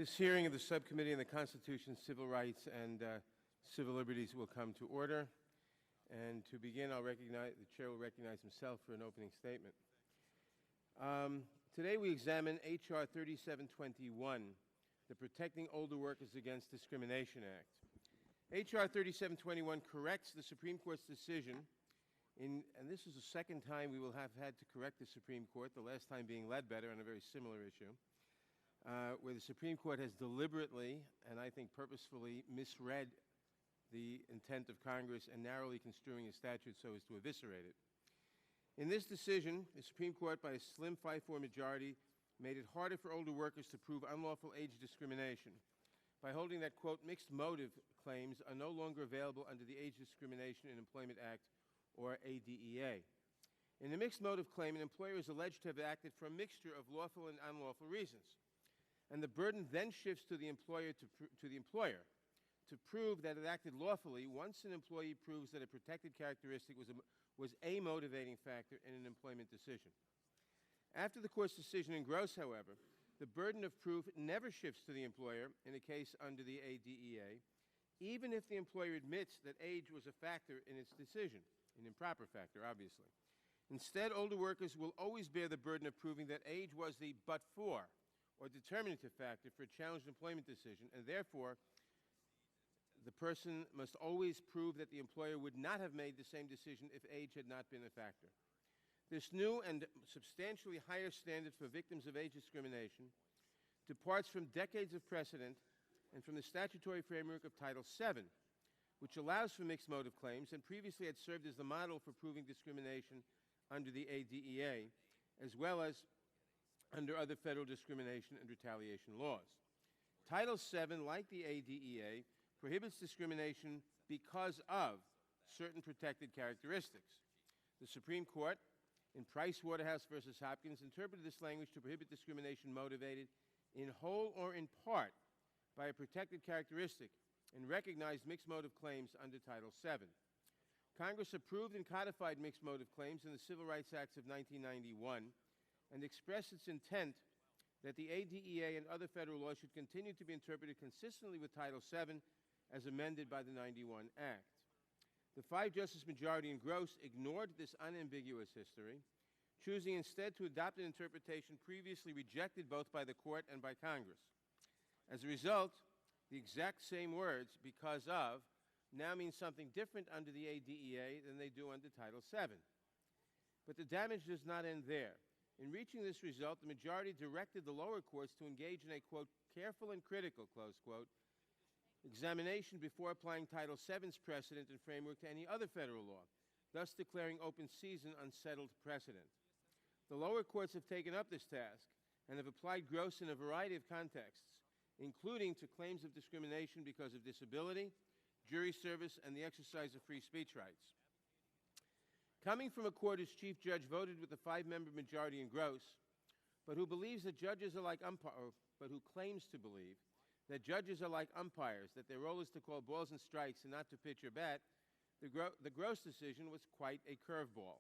This hearing of the Subcommittee on the Constitution, Civil Rights, and Civil Liberties will come to order. And to begin, the Chair will recognize himself for an opening statement. Today we examine H.R. 3721, the Protecting Older Workers Against Discrimination Act. H.R. 3721 corrects the Supreme Court's decision, and this is the second time we will have had to correct the Supreme Court, the last time being Ledbetter on a very similar issue, where the Supreme Court has deliberately, and I think purposefully, misread the intent of Congress and narrowly construing a statute so as to eviscerate it. In this decision, the Supreme Court, by a slim 5-4 majority, made it harder for older workers to prove unlawful age discrimination by holding that, quote, mixed motive claims are no longer available under the Age Discrimination in Employment Act, or ADEA. In the mixed motive claim, an employer is alleged to have acted for a mixture of lawful and unlawful reasons, and the burden then shifts to the employer to prove that it acted lawfully once an employee proves that a protected characteristic was a motivating factor in an employment decision. After the Court's decision in Gross, however, the burden of proof never shifts to the employer in a case under the ADEA, even if the employer admits that age was a factor in its decision, an improper factor, obviously. Instead, older workers will always bear the burden of proving that age was the but-for, or determinative factor for a challenged employment decision, and therefore, the person must always prove that the employer would not have made the same decision if age had not been a factor. This new and substantially higher standard for victims of age discrimination departs from decades of precedent and from the statutory framework of Title VII, which allows for mixed motive claims and previously had served as the model for proving discrimination under the ADEA, as well as under other federal discrimination and retaliation laws. Title VII, like the ADEA, prohibits discrimination because of certain protected characteristics. The Supreme Court, in Price Waterhouse v. Hopkins, interpreted this language to prohibit discrimination motivated in whole or in part by a protected characteristic and recognized mixed motive claims under Title VII. Congress approved and codified mixed motive claims in the Civil Rights Acts of 1991 and expressed its intent that the ADEA and other federal laws should continue to be interpreted consistently with Title VII as amended by the 91 Act. The 5-justice majority in Gross ignored this unambiguous history, choosing instead to adopt an interpretation previously rejected both by the Court and by Congress. As a result, the exact same words, because of, now mean something different under the ADEA than they do under Title VII. But the damage does not end there. In reaching this result, the majority directed the lower courts to engage in a, quote, careful and critical, close quote, examination before applying Title VII's precedent and framework to any other federal law, thus declaring open season unsettled precedent. The lower courts have taken up this task and have applied Gross in a variety of contexts, including to claims of discrimination because of disability, jury service, and the exercise of free speech rights. Coming from a court whose chief judge voted with a 5-member majority in Gross, but who believes that judges are like umpires, but who claims to believe that judges are like umpires, that their role is to call balls and strikes and not to pitch or bat, the Gross decision was quite a curveball.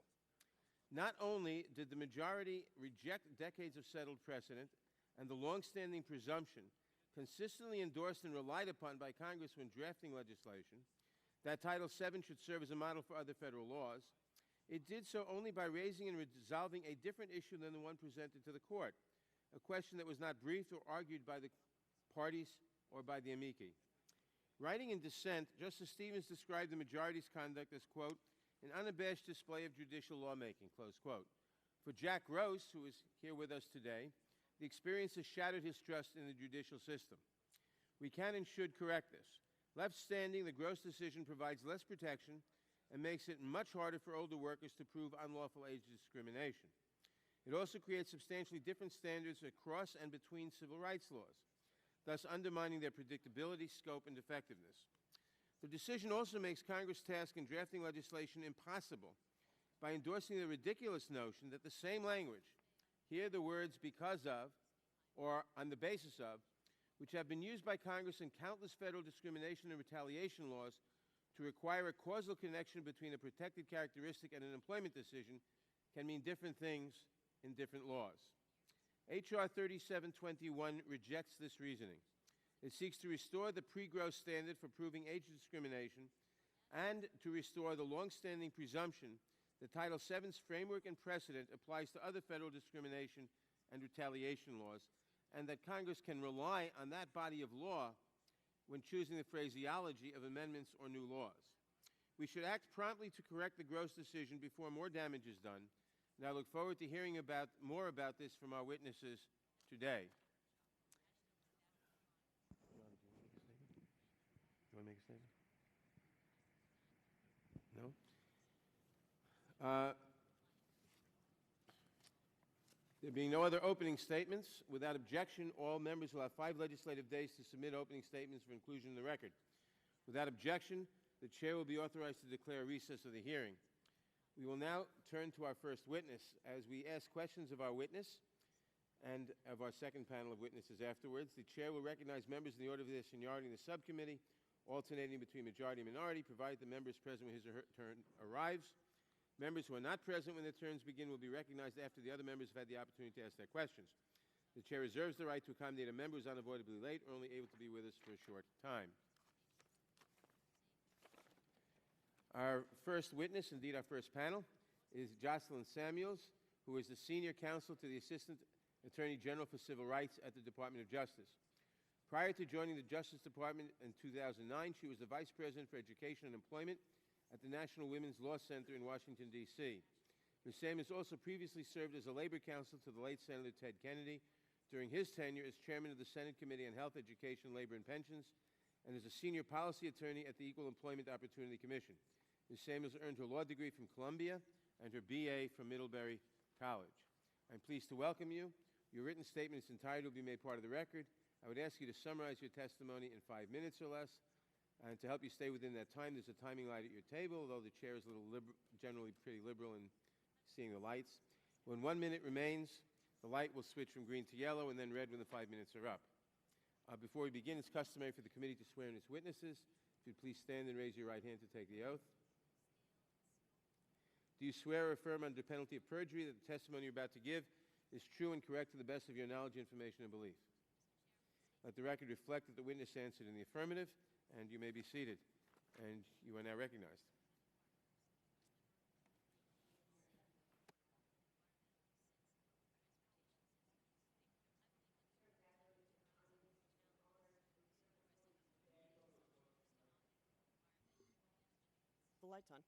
Not only did the majority reject decades of settled precedent and the longstanding presumption consistently endorsed and relied upon by Congress when drafting legislation that Title VII should serve as a model for other federal laws, it did so only by raising and resolving a different issue than the one presented to the Court, a question that was not briefed or argued by the parties or by the amici. Writing in dissent, Justice Stevens described the majority's conduct as, quote, an unabashed display of judicial lawmaking, close quote. For Jack Gross, who is here with us today, the experience has shattered his trust in the judicial system. We can and should correct this. Left standing, the Gross decision provides less protection and makes it much harder for older workers to prove unlawful age discrimination. It also creates substantially different standards across and between civil rights laws, thus undermining their predictability, scope, and effectiveness. The decision also makes Congress' task in drafting legislation impossible by endorsing the ridiculous notion that the same language, here the words because of or on the basis of, which have been used by Congress in countless federal discrimination and retaliation laws to require a causal connection between a protected characteristic and an employment decision, can mean different things in different laws. H.R. 3721 rejects this reasoning. It seeks to restore the pre-Gross standard for proving age discrimination and to restore the long-standing presumption that Title VII's framework and precedent applies to other federal discrimination and retaliation laws, and that Congress can rely on that body of law when choosing the phraseology of amendments or new laws. We should act promptly to correct the Gross decision before more damage is done, and I look forward to hearing more about this from our witnesses today. You want to make a statement? No? There being no other opening statements, without objection, all members will have 5 legislative days to submit opening statements for inclusion in the record. Without objection, the chair will be authorized to declare a recess of the hearing. We will now turn to our first witness. As we ask questions of our witness and of our second panel of witnesses afterwards, the chair will recognize members in the order of their seniority in the subcommittee, alternating between majority and minority, provided the member is present when his or her turn arrives. Members who are not present when their turns begin will be recognized after the other members have had the opportunity to ask their questions. The chair reserves the right to accommodate a member who is unavoidably late or only able to be with us for a short time. Our first witness, indeed our first panel, is Jocelyn Samuels, who is the Senior Counsel to the Assistant Attorney General for Civil Rights at the Department of Justice. Prior to joining the Justice Department in 2009, she was the Vice President for Education and Employment at the National Women's Law Center in Washington, D.C. Ms. Samuels also previously served as a labor counsel to the late Senator Ted Kennedy during his tenure as chairman of the Senate Committee on Health, Education, Labor, and Pensions, and as a senior policy attorney at the Equal Employment Opportunity Commission. Ms. Samuels earned her law degree from Columbia and her B.A. from Middlebury College. I'm pleased to welcome you. Your written statement in its entirety will be made part of the record. I would ask you to summarize your testimony in 5 minutes or less. And to help you stay within that time, there's a timing light at your table, although the chair is generally pretty liberal in seeing the lights. When 1 minute remains, the light will switch from green to yellow and then red when the 5 minutes are up. Before we begin, it's customary for the committee to swear in its witnesses. If you'd please stand and raise your right hand to take the oath. Do you swear or affirm under penalty of perjury that the testimony you're about to give is true and correct to the best of your knowledge, information, and belief? Let the record reflect that the witness answered in the affirmative, and you may be seated. And you are now recognized. The light's on. Okay.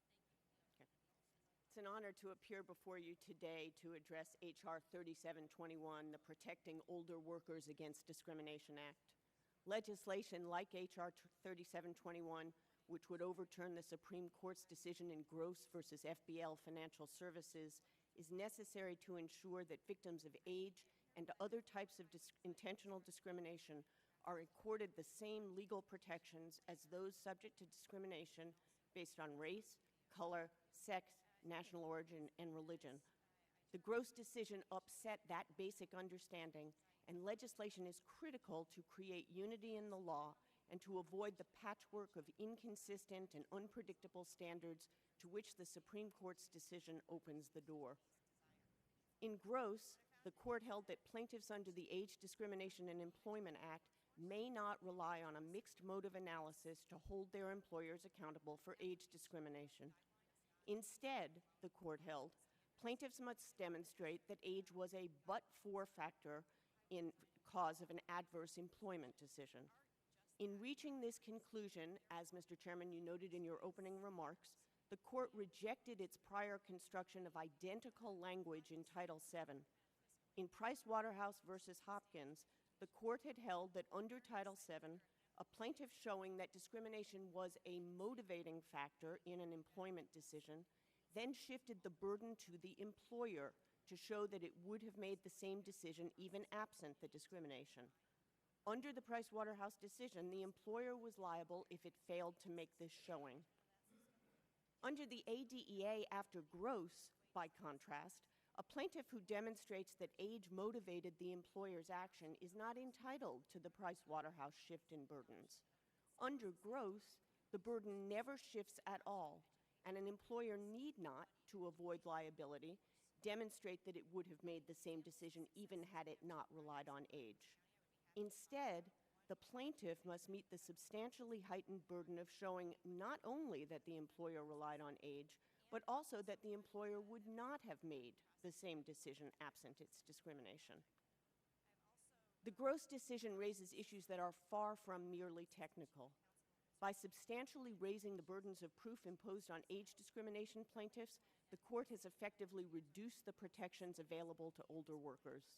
It's an honor to appear before you today to address H.R. 3721, the Protecting Older Workers Against Discrimination Act. Legislation like H.R. 3721, which would overturn the Supreme Court's decision in Gross versus FBL Financial Services, is necessary to ensure that victims of age and other types of intentional discrimination are accorded the same legal protections as those subject to discrimination based on race, color, sex, national origin, and religion. The Gross decision upset that basic understanding, and legislation is critical to create unity in the law and to avoid the patchwork of inconsistent and unpredictable standards to which the Supreme Court's decision opens the door. In Gross, the court held that plaintiffs under the Age Discrimination and Employment Act may not rely on a mixed motive analysis to hold their employers accountable for age discrimination. Instead, the court held, plaintiffs must demonstrate that age was a but-for factor in cause of an adverse employment decision. In reaching this conclusion, as Mr. Chairman, you noted in your opening remarks, the court rejected its prior construction of identical language in Title VII. In Price Waterhouse versus Hopkins, the court had held that under Title VII, a plaintiff showing that discrimination was a motivating factor in an employment decision then shifted the burden to the employer to show that it would have made the same decision even absent the discrimination. Under the Price Waterhouse decision, the employer was liable if it failed to make this showing. Under the ADEA after Gross, by contrast, a plaintiff who demonstrates that age motivated the employer's action is not entitled to the Price Waterhouse shift in burdens. Under Gross, the burden never shifts at all, and an employer need not, to avoid liability, demonstrate that it would have made the same decision even had it not relied on age. Instead, the plaintiff must meet the substantially heightened burden of showing not only that the employer relied on age, but also that the employer would not have made the same decision absent its discrimination. The Gross decision raises issues that are far from merely technical. By substantially raising the burdens of proof imposed on age discrimination plaintiffs, the court has effectively reduced the protections available to older workers.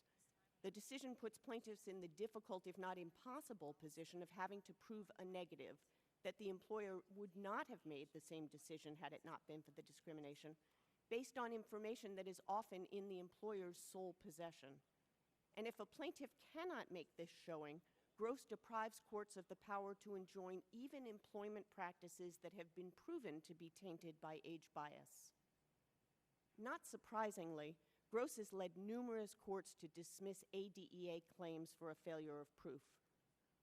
The decision puts plaintiffs in the difficult, if not impossible, position of having to prove a negative, that the employer would not have made the same decision had it not been for the discrimination, based on information that is often in the employer's sole possession. And if a plaintiff cannot make this showing, Gross deprives courts of the power to enjoin even employment practices that have been proven to be tainted by age bias. Not surprisingly, Gross has led numerous courts to dismiss ADEA claims for a failure of proof.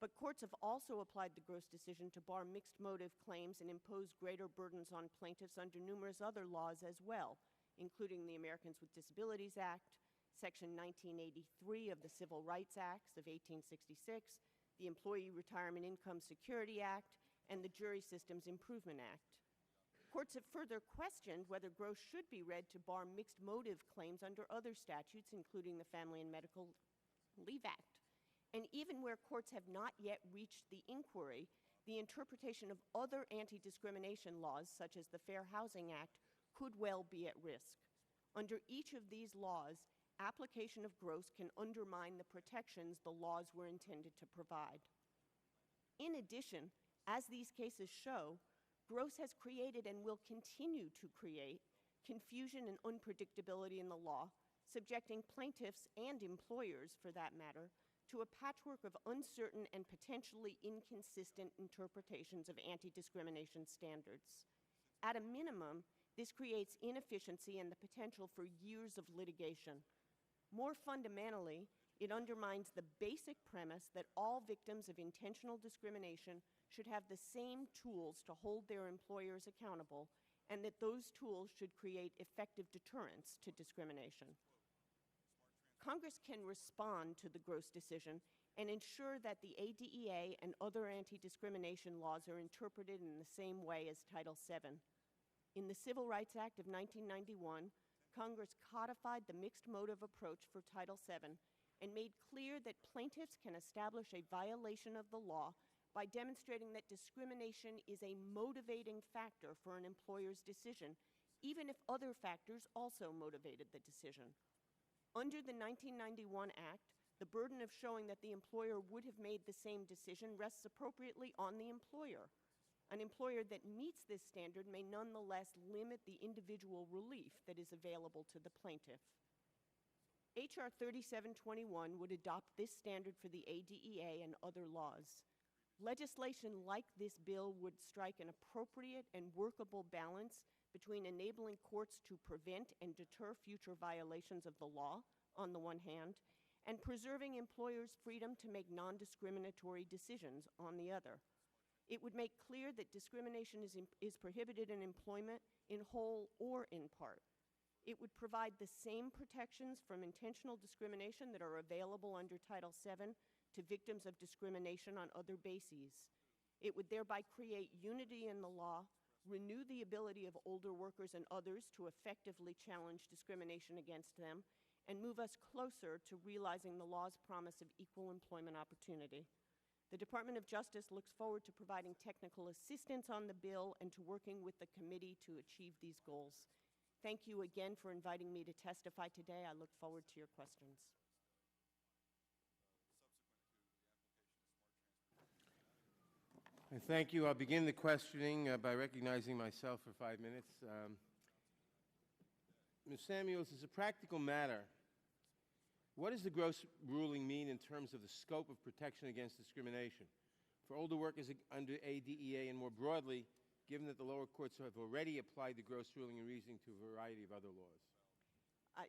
But courts have also applied the Gross decision to bar mixed motive claims and impose greater burdens on plaintiffs under numerous other laws as well, including the Americans with Disabilities Act, Section 1983 of the Civil Rights Acts of 1866, the Employee Retirement Income Security Act, and the Jury Systems Improvement Act. Courts have further questioned whether Gross should be read to bar mixed motive claims under other statutes, including the Family and Medical Leave Act. And even where courts have not yet reached the inquiry, the interpretation of other anti-discrimination laws, such as the Fair Housing Act, could well be at risk. Under each of these laws, application of Gross can undermine the protections the laws were intended to provide. In addition, as these cases show, Gross has created and will continue to create confusion and unpredictability in the law, subjecting plaintiffs and employers, for that matter, to a patchwork of uncertain and potentially inconsistent interpretations of anti-discrimination standards. At a minimum, this creates inefficiency and the potential for years of litigation. More fundamentally, it undermines the basic premise that all victims of intentional discrimination should have the same tools to hold their employers accountable, and that those tools should create effective deterrence to discrimination. Congress can respond to the Gross decision and ensure that the ADEA and other anti-discrimination laws are interpreted in the same way as Title VII. In the Civil Rights Act of 1991, Congress codified the mixed motive approach for Title VII and made clear that plaintiffs can establish a violation of the law by demonstrating that discrimination is a motivating factor for an employer's decision, even if other factors also motivated the decision. Under the 1991 Act, the burden of showing that the employer would have made the same decision rests appropriately on the employer. An employer that meets this standard may nonetheless limit the individual relief that is available to the plaintiff. H.R. 3721 would adopt this standard for the ADEA and other laws. Legislation like this bill would strike an appropriate and workable balance between enabling courts to prevent and deter future violations of the law, on the one hand, and preserving employers' freedom to make non-discriminatory decisions, on the other. It would make clear that discrimination is prohibited in employment in whole or in part. It would provide the same protections from intentional discrimination that are available under Title VII to victims of discrimination on other bases. It would thereby create unity in the law, renew the ability of older workers and others to effectively challenge discrimination against them, and move us closer to realizing the law's promise of equal employment opportunity. The Department of Justice looks forward to providing technical assistance on the bill and to working with the committee to achieve these goals. Thank you again for inviting me to testify today. I look forward to your questions. Thank you. I'll begin the questioning by recognizing myself for 5 minutes. Ms. Samuels, as a practical matter, what does the Gross ruling mean in terms of the scope of protection against discrimination for older workers under ADEA, and more broadly, given that the lower courts have already applied the Gross ruling and reasoning to a variety of other laws?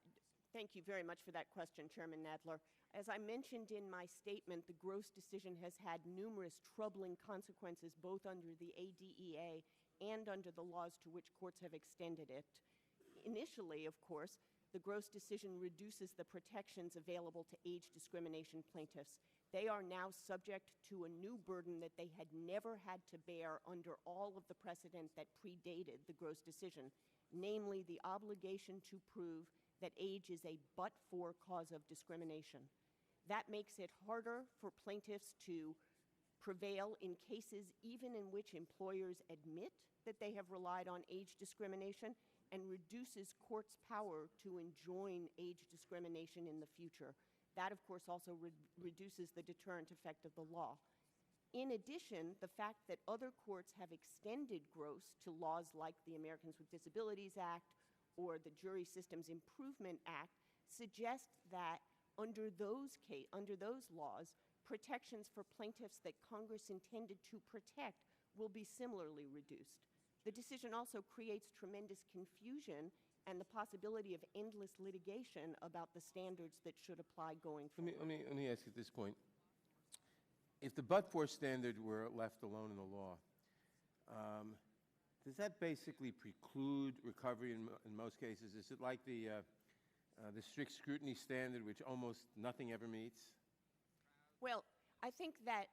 Thank you very much for that question, Chairman Nadler. As I mentioned in my statement, the Gross decision has had numerous troubling consequences both under the ADEA and under the laws to which courts have extended it. Initially, of course, the Gross decision reduces the protections available to age discrimination plaintiffs. They are now subject to a new burden that they had never had to bear under all of the precedent that predated the Gross decision, namely the obligation to prove that age is a but-for cause of discrimination. That makes it harder for plaintiffs to prevail in cases even in which employers admit that they have relied on age discrimination, and reduces courts' power to enjoin age discrimination in the future. That, of course, also reduces the deterrent effect of the law. In addition, the fact that other courts have extended Gross to laws like the Americans with Disabilities Act or the Jury Systems Improvement Act suggests that under those laws, protections for plaintiffs that Congress intended to protect will be similarly reduced. The decision also creates tremendous confusion and the possibility of endless litigation about the standards that should apply going forward. Let me ask you at this point. If the but-for standard were left alone in the law, does that basically preclude recovery in most cases? Is it like the strict scrutiny standard, which almost nothing ever meets? Well, I think that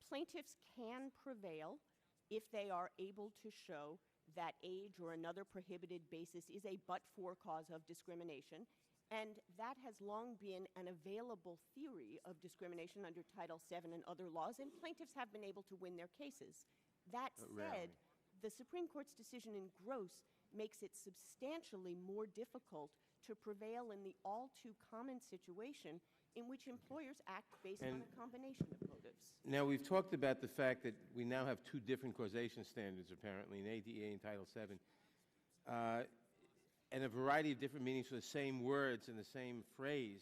plaintiffs can prevail if they are able to show that age or another prohibited basis is a but-for cause of discrimination. And that has long been an available theory of discrimination under Title VII and other laws, and plaintiffs have been able to win their cases. That said, the Supreme Court's decision in Gross makes it substantially more difficult to prevail in the all-too-common situation in which employers act based on a combination of motives. Now, we've talked about the fact that we now have two different causation standards, apparently, in ADEA and Title VII, and a variety of different meanings for the same words and the same phrase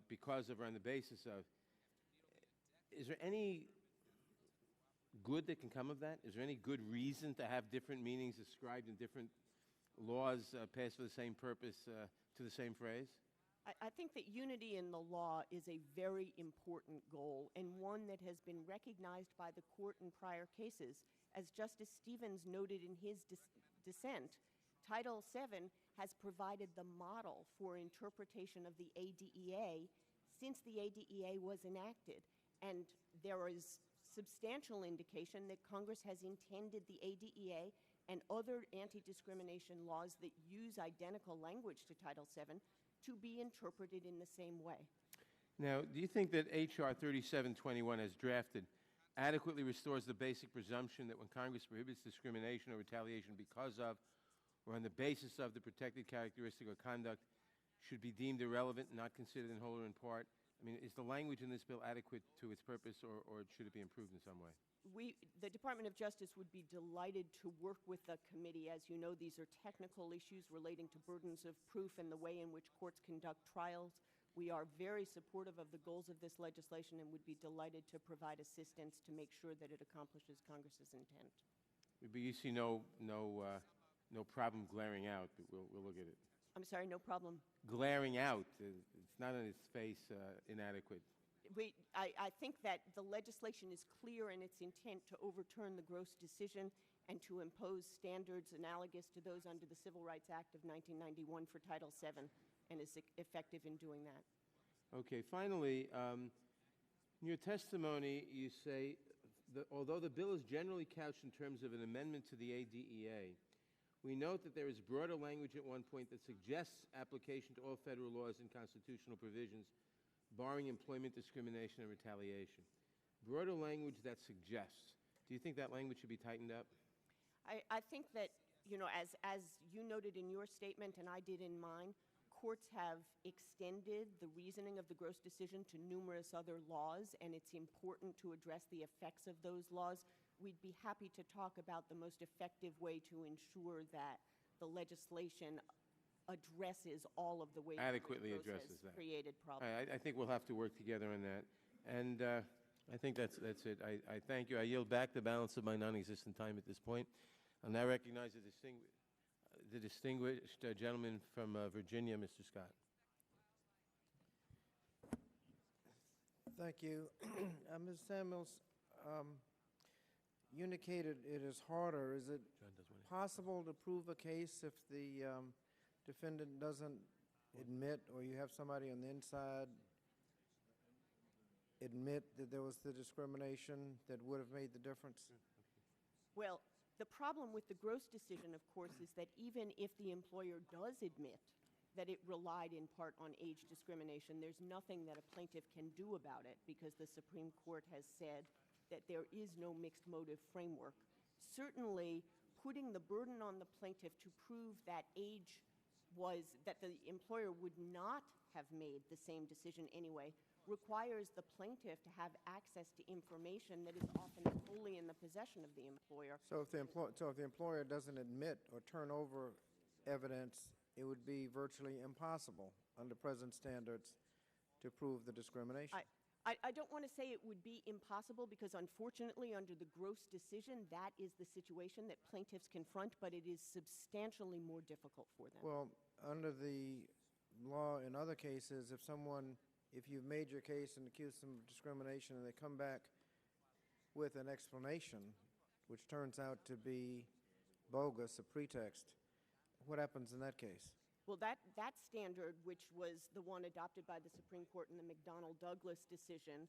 because of or on the basis of. Is there any good that can come of that? Is there any good reason to have different meanings ascribed in different laws passed for the same purpose to the same phrase? I think that unity in the law is a very important goal, and one that has been recognized by the court in prior cases. As Justice Stevens noted in his dissent, Title VII has provided the model for interpretation of the ADEA since the ADEA was enacted. And there is substantial indication that Congress has intended the ADEA and other anti-discrimination laws that use identical language to Title VII to be interpreted in the same way. Now, do you think that H.R. 3721 as drafted adequately restores the basic presumption that when Congress prohibits discrimination or retaliation because of or on the basis of the protected characteristic or conduct should be deemed irrelevant and not considered in whole or in part? I mean, is the language in this bill adequate to its purpose, or should it be improved in some way? The Department of Justice would be delighted to work with the committee. As you know, these are technical issues relating to burdens of proof and the way in which courts conduct trials. We are very supportive of the goals of this legislation and would be delighted to provide assistance to make sure that it accomplishes Congress's intent. But you see no problem glaring out, but we'll look at it. I'm sorry, no problem. Glaring out. It's not on its face inadequate. I think that the legislation is clear in its intent to overturn the Gross decision and to impose standards analogous to those under the Civil Rights Act of 1991 for Title VII, and is effective in doing that. Okay, finally, in your testimony, you say that although the bill is generally couched in terms of an amendment to the ADEA, we note that there is broader language at one point that suggests application to all federal laws and constitutional provisions barring employment discrimination and retaliation. Broader language that suggests. Do you think that language should be tightened up? I think that, you know, as you noted in your statement and I did in mine, courts have extended the reasoning of the Gross decision to numerous other laws, and it's important to address the effects of those laws. We'd be happy to talk about the most effective way to ensure that the legislation addresses all of the ways adequately that addresses that created problems. I think we'll have to work together on that, and I think that's it. I thank you. I yield back the balance of my non-existent time at this point. I'll now recognize the distinguished gentleman from Virginia, Mr. Scott. Thank you. Ms. Samuels, you indicated it is harder. Is it possible to prove a case if the defendant doesn't admit, or you have somebody on the inside admit that there was the discrimination that would have made the difference? Well, the problem with the Gross decision, of course, is that even if the employer does admit that it relied in part on age discrimination, there's nothing that a plaintiff can do about it because the Supreme Court has said that there is no mixed motive framework. Certainly, putting the burden on the plaintiff to prove that that the employer would not have made the same decision anyway requires the plaintiff to have access to information that is often wholly in the possession of the employer. So if the employer doesn't admit or turn over evidence, it would be virtually impossible under present standards to prove the discrimination. I don't want to say it would be impossible because unfortunately under the Gross decision, that is the situation that plaintiffs confront, but it is substantially more difficult for them. Well, under the law in other cases, if you've made your case and accused them of discrimination and they come back with an explanation, which turns out to be bogus, a pretext, what happens in that case? Well, that standard, which was the one adopted by the Supreme Court in the McDonnell-Douglas decision,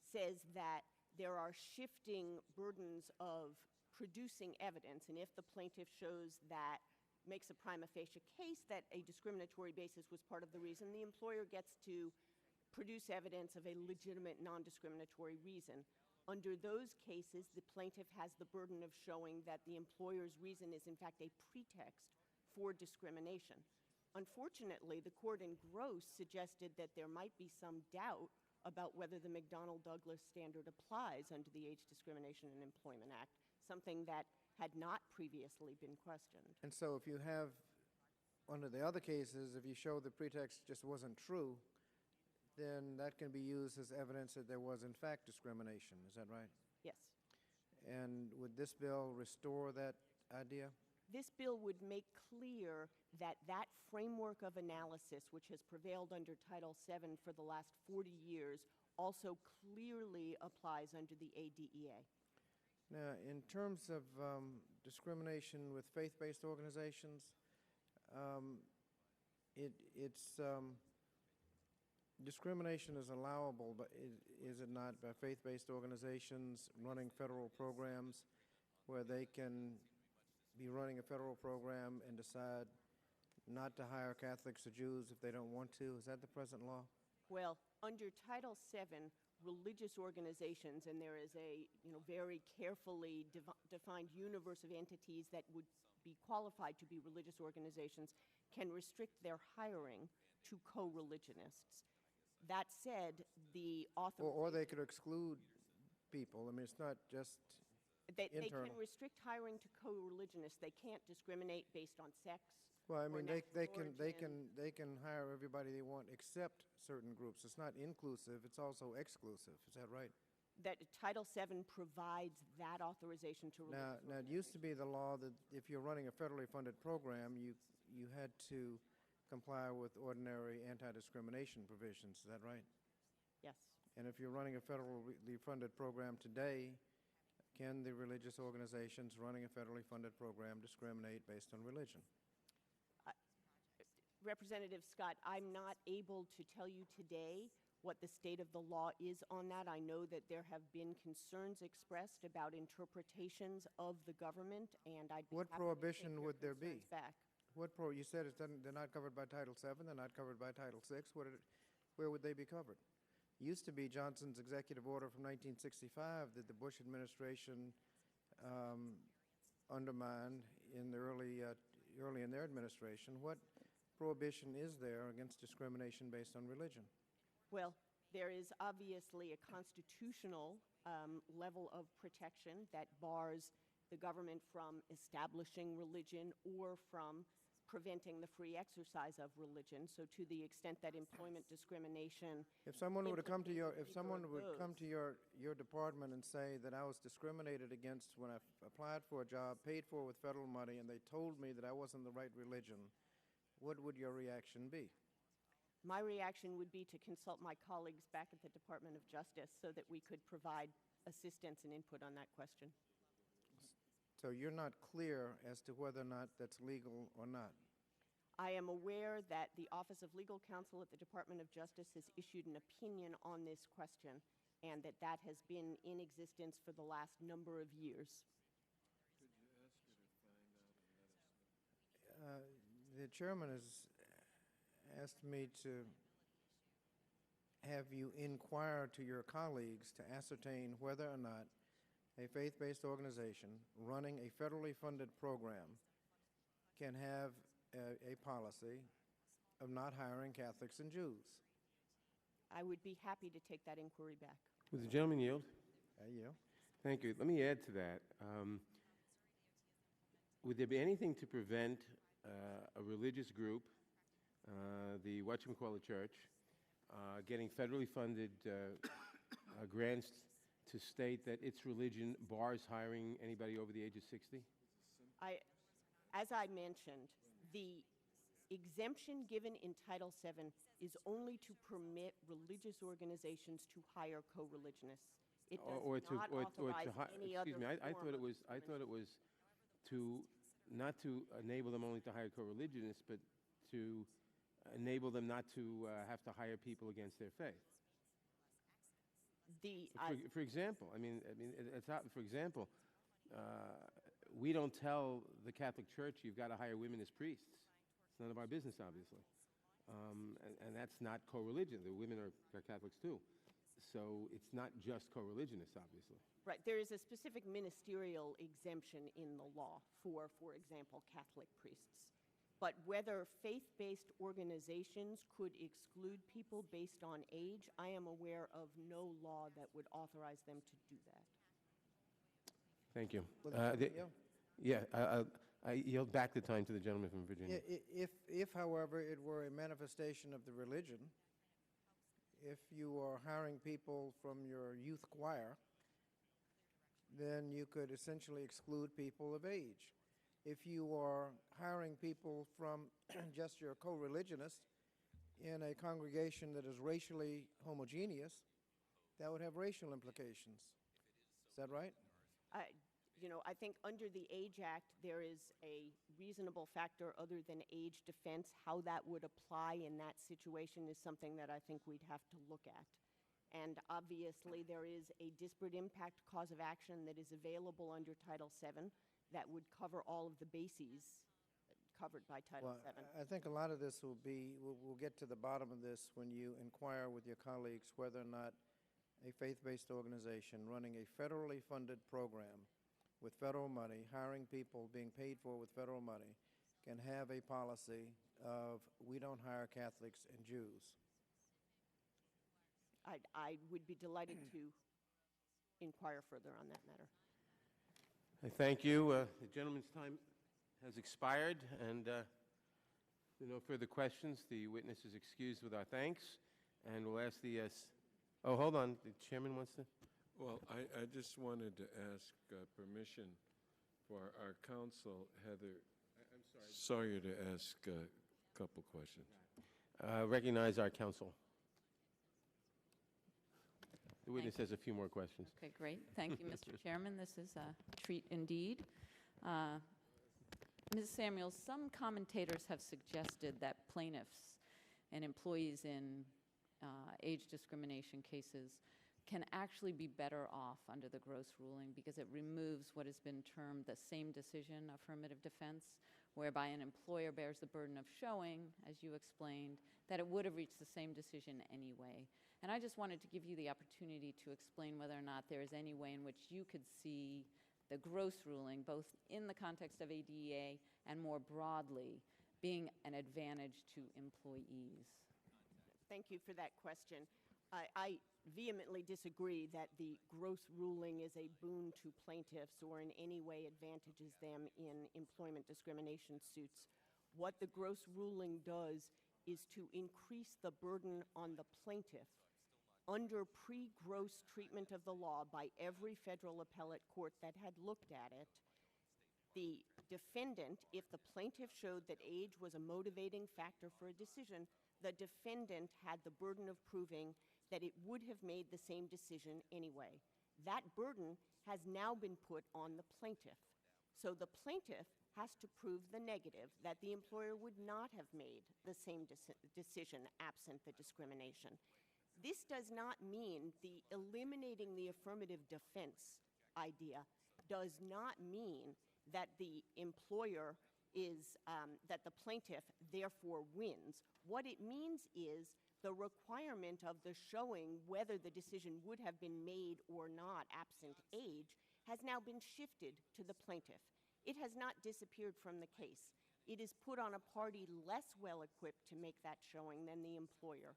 says that there are shifting burdens of producing evidence, and if the plaintiff makes a prima facie case that a discriminatory basis was part of the reason, the employer gets to produce evidence of a legitimate non-discriminatory reason. Under those cases, the plaintiff has the burden of showing that the employer's reason is in fact a pretext for discrimination. Unfortunately, the court in Gross suggested that there might be some doubt about whether the McDonnell-Douglas standard applies under the Age Discrimination and Employment Act, something that had not previously been questioned. And so if you have, under the other cases, if you show the pretext just wasn't true, then that can be used as evidence that there was in fact discrimination. Is that right? Yes. And would this bill restore that idea? This bill would make clear that that framework of analysis, which has prevailed under Title VII for the last 40 years, also clearly applies under the ADEA. Now, in terms of discrimination with faith-based organizations, discrimination is allowable, but is it not, by faith-based organizations running federal programs where they can be running a federal program and decide not to hire Catholics or Jews if they don't want to? Is that the present law? Well, under Title VII, religious organizations, and there is a very carefully defined universe of entities that would be qualified to be religious organizations, can restrict their hiring to co-religionists. That said, the author... Or they could exclude people. I mean, it's not just They internal. can restrict hiring to co-religionists. They can't discriminate based on sex. Well, I or mean, national they origin. can hire everybody they want except certain groups. It's not inclusive, it's also exclusive. Is that right? That Title VII provides that authorization to religious Now, it used to be the law that if you're running a federally funded program, you had to comply with ordinary anti-discrimination provisions. Is that right? Yes. And if you're running a federally funded program today, can the religious organizations running a federally funded program discriminate based on religion? Representative Scott, I'm not able to tell you today what the state of the law is on that. I know that there have been concerns expressed about interpretations of the government, and I'd be What happy to prohibition take your would there be? concerns back. You said they're not covered by Title VII, they're not covered by Title VI. Where would they be covered? It used to be Johnson's executive order from 1965 that the Bush administration undermined in the early in their administration. What prohibition is there against discrimination based on religion? Well, there is obviously a constitutional level of protection that bars the government from establishing religion or from preventing the free exercise of religion. So to the extent that employment discrimination... If someone were to come to your department and say that I was discriminated against when I applied for a job, paid for with federal money, and they told me that I wasn't the right religion, what would your reaction be? My reaction would be to consult my colleagues back at the Department of Justice so that we could provide assistance and input on that question. So you're not clear as to whether or not that's legal or not? I am aware that the Office of Legal Counsel at the Department of Justice has issued an opinion on this question, and that that has been in existence for the last number of years. The chairman has asked me to have you inquire to your colleagues to ascertain whether or not a faith-based organization running a federally funded program can have a policy of not hiring Catholics and Jews. I would be happy to take that inquiry back. Would the gentleman yield? Yeah. Thank you. Let me add to that. Would there be anything to prevent a religious group, the whatchamacallit church, getting federally funded grants to state that its religion bars hiring anybody over the age of 60? As I mentioned, the exemption given in Title VII is only to permit religious organizations to hire co-religionists. It does not authorize any other form of discrimination. I thought it was to not to enable them only to hire co-religionists, but to enable them not to have to hire people against their faith. For example, we don't tell the Catholic Church you've got to hire women as priests. It's none of our business, obviously, and that's not co-religion. The women are Catholics too, so it's not just co-religionists, obviously. Right. There is a specific ministerial exemption in the law for example, Catholic priests. But whether faith-based organizations could exclude people based on age, I am aware of no law that would authorize them to do that. Thank you. Yeah. I yield back the time to the gentleman from Virginia. If, however, it were a manifestation of the religion, if you are hiring people from your youth choir, then you could essentially exclude people of age. If you are hiring people from just your co-religionists in a congregation that is racially homogeneous, that would have racial implications. Is that right? I think under the Age Act, there is a reasonable factor other than age defense. How that would apply in that situation is something that I think we'd have to look at. And obviously, there is a disparate impact cause of action that is available under Title VII that would cover all of the bases covered by Title VII. I think a lot of this will be, we'll get to the bottom of this when you inquire with your colleagues whether or not a faith-based organization running a federally funded program with federal money, hiring people, being paid for with federal money, can have a policy of we don't hire Catholics and Jews. I would be delighted to inquire further on that matter. I thank you. The gentleman's time has expired, and there are no further questions. The witness is excused with our thanks, and we'll ask the oh, hold on. The chairman wants to. Well, I just wanted to ask permission for our counsel, Heather. I'm sorry to ask a couple questions. Recognize our counsel. The witness has a few more questions. Okay, great. Thank you, Mr. Chairman. This is a treat indeed. Ms. Samuels, some commentators have suggested that plaintiffs and employees in age discrimination cases can actually be better off under the Gross ruling because it removes what has been termed the same decision affirmative defense, whereby an employer bears the burden of showing, as you explained, that it would have reached the same decision anyway. And I just wanted to give you the opportunity to explain whether or not there is any way in which you could see the Gross ruling, both in the context of ADEA and more broadly, being an advantage to employees. Thank you for that question. I vehemently disagree that the Gross ruling is a boon to plaintiffs or in any way advantages them in employment discrimination suits. What the Gross ruling does is to increase the burden on the plaintiff under pre-Gross treatment of the law by every federal appellate court that had looked at it. The defendant, if the plaintiff showed that age was a motivating factor for a decision, the defendant had the burden of proving that it would have made the same decision anyway. That burden has now been put on the plaintiff. So the plaintiff has to prove the negative, that the employer would not have made the same decision absent the discrimination. This does not mean the eliminating the affirmative defense idea does not mean that the employer is, that the plaintiff therefore wins. What it means is the requirement of the showing whether the decision would have been made or not absent age has now been shifted to the plaintiff. It has not disappeared from the case. It is put on a party less well equipped to make that showing than the employer.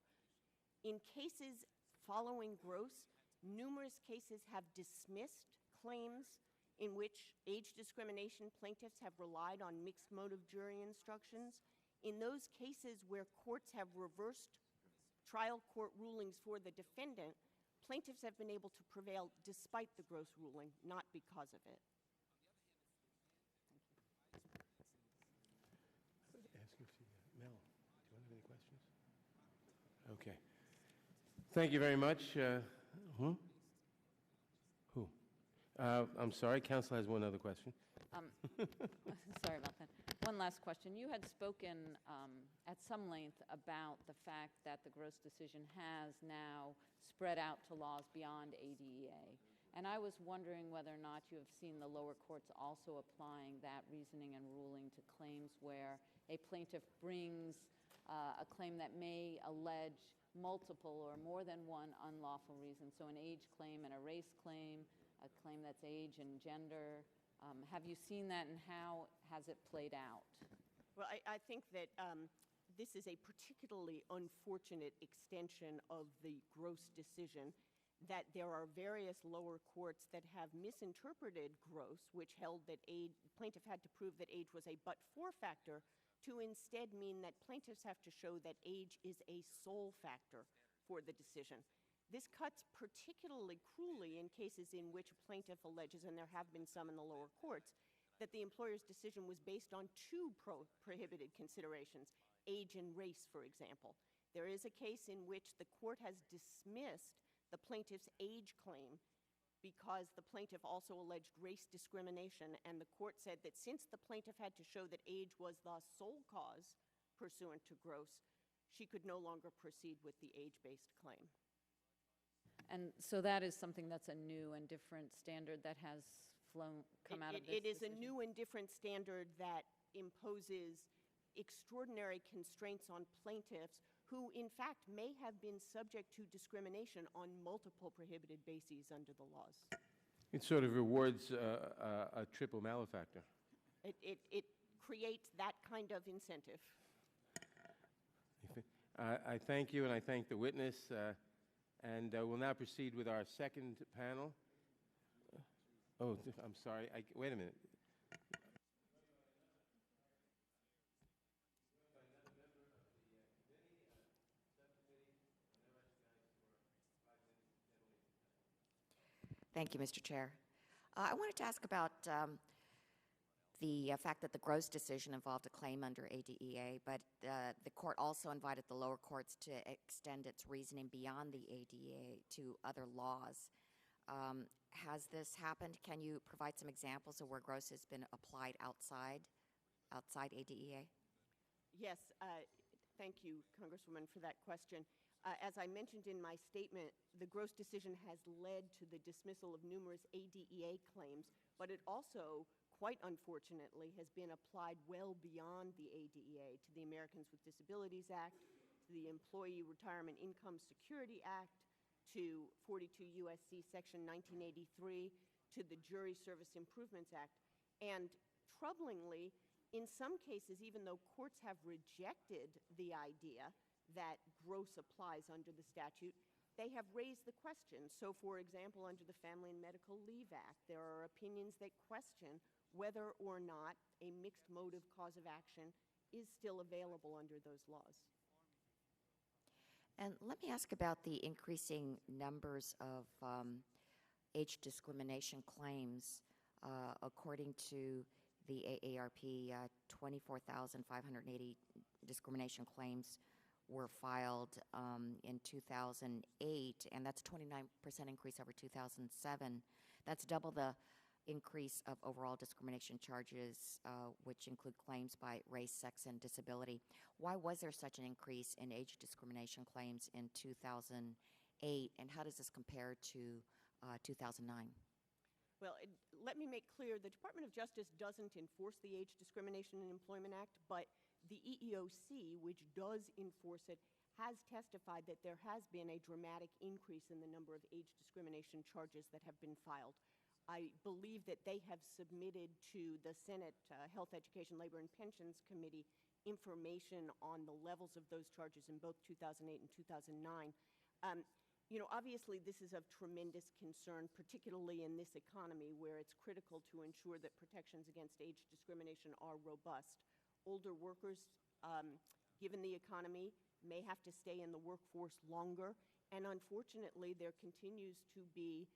In cases following Gross, numerous cases have dismissed claims in which age discrimination plaintiffs have relied on mixed motive jury instructions. In those cases where courts have reversed trial court rulings for the defendant, plaintiffs have been able to prevail despite the Gross ruling, not because of it. Mel, do you have any questions? Okay. Thank you very much. Who? I'm sorry, counsel has one other question. Sorry about that. One last question. You had spoken at some length about the fact that the Gross decision has now spread out to laws beyond ADEA. And I was wondering whether or not you have seen the lower courts also applying that reasoning and ruling to claims where a plaintiff brings a claim that may allege multiple or more than one unlawful reason. So an age claim and a race claim, a claim that's age and gender. Have you seen that, and how has it played out? Well, I think that this is a particularly unfortunate extension of the Gross decision, that there are various lower courts that have misinterpreted Gross, which held that plaintiff had to prove that age was a but-for factor, to instead mean that plaintiffs have to show that age is a sole factor for the decision. This cuts particularly cruelly in cases in which a plaintiff alleges, and there have been some in the lower courts, that the employer's decision was based on two prohibited considerations, age and race, for example. There is a case in which the court has dismissed the plaintiff's age claim because the plaintiff also alleged race discrimination, and the court said that since the plaintiff had to show that age was the sole cause pursuant to Gross, she could no longer proceed with the age-based claim. And so that is something that's a new and different standard that has come out of this It is decision? a new and different standard that imposes extraordinary constraints on plaintiffs who, in fact, may have been subject to discrimination on multiple prohibited bases under the laws. It sort of rewards a triple malefactor. It creates that kind of incentive. I thank you, and I thank the witness. And we'll now proceed with our second panel. Oh, I'm sorry. Wait a minute. Thank you, Mr. Chair. I wanted to ask about the fact that the Gross decision involved a claim under ADEA, but the court also invited the lower courts to extend its reasoning beyond the ADEA to other laws. Has this happened? Can you provide some examples of where Gross has been applied outside ADEA? Yes, thank you, Congresswoman, for that question. As I mentioned in my statement, the Gross decision has led to the dismissal of numerous ADEA claims, but it also, quite unfortunately, has been applied well beyond the ADEA to the Americans with Disabilities Act, to the Employee Retirement Income Security Act, to 42 U.S.C. Section 1983, to the Jury Service Improvements Act. And troublingly, in some cases, even though courts have rejected the idea that Gross applies under the statute, they have raised the question. So, for example, under the Family and Medical Leave Act, there are opinions that question whether or not a mixed motive cause of action is still available under those laws. And let me ask about the increasing numbers of age discrimination claims. According to the AARP, 24,580 discrimination claims were filed in 2008, and that's a 29% increase over 2007. That's double the increase of overall discrimination charges, which include claims by race, sex, and disability. Why was there such an increase in age discrimination claims in 2008, and how does this compare to 2009? Well, let me make clear, the Department of Justice doesn't enforce the Age Discrimination in Employment Act, but the EEOC, which does enforce it, has testified that there has been a dramatic increase in the number of age discrimination charges that have been filed. I believe that they have submitted to the Senate Health, Education, Labor, and Pensions Committee information on the levels of those charges in both 2008 and 2009. Obviously, this is of tremendous concern, particularly in this economy where it's critical to ensure that protections against age discrimination are robust. Older workers, given the economy, may have to stay in the workforce longer, and unfortunately, there continues to be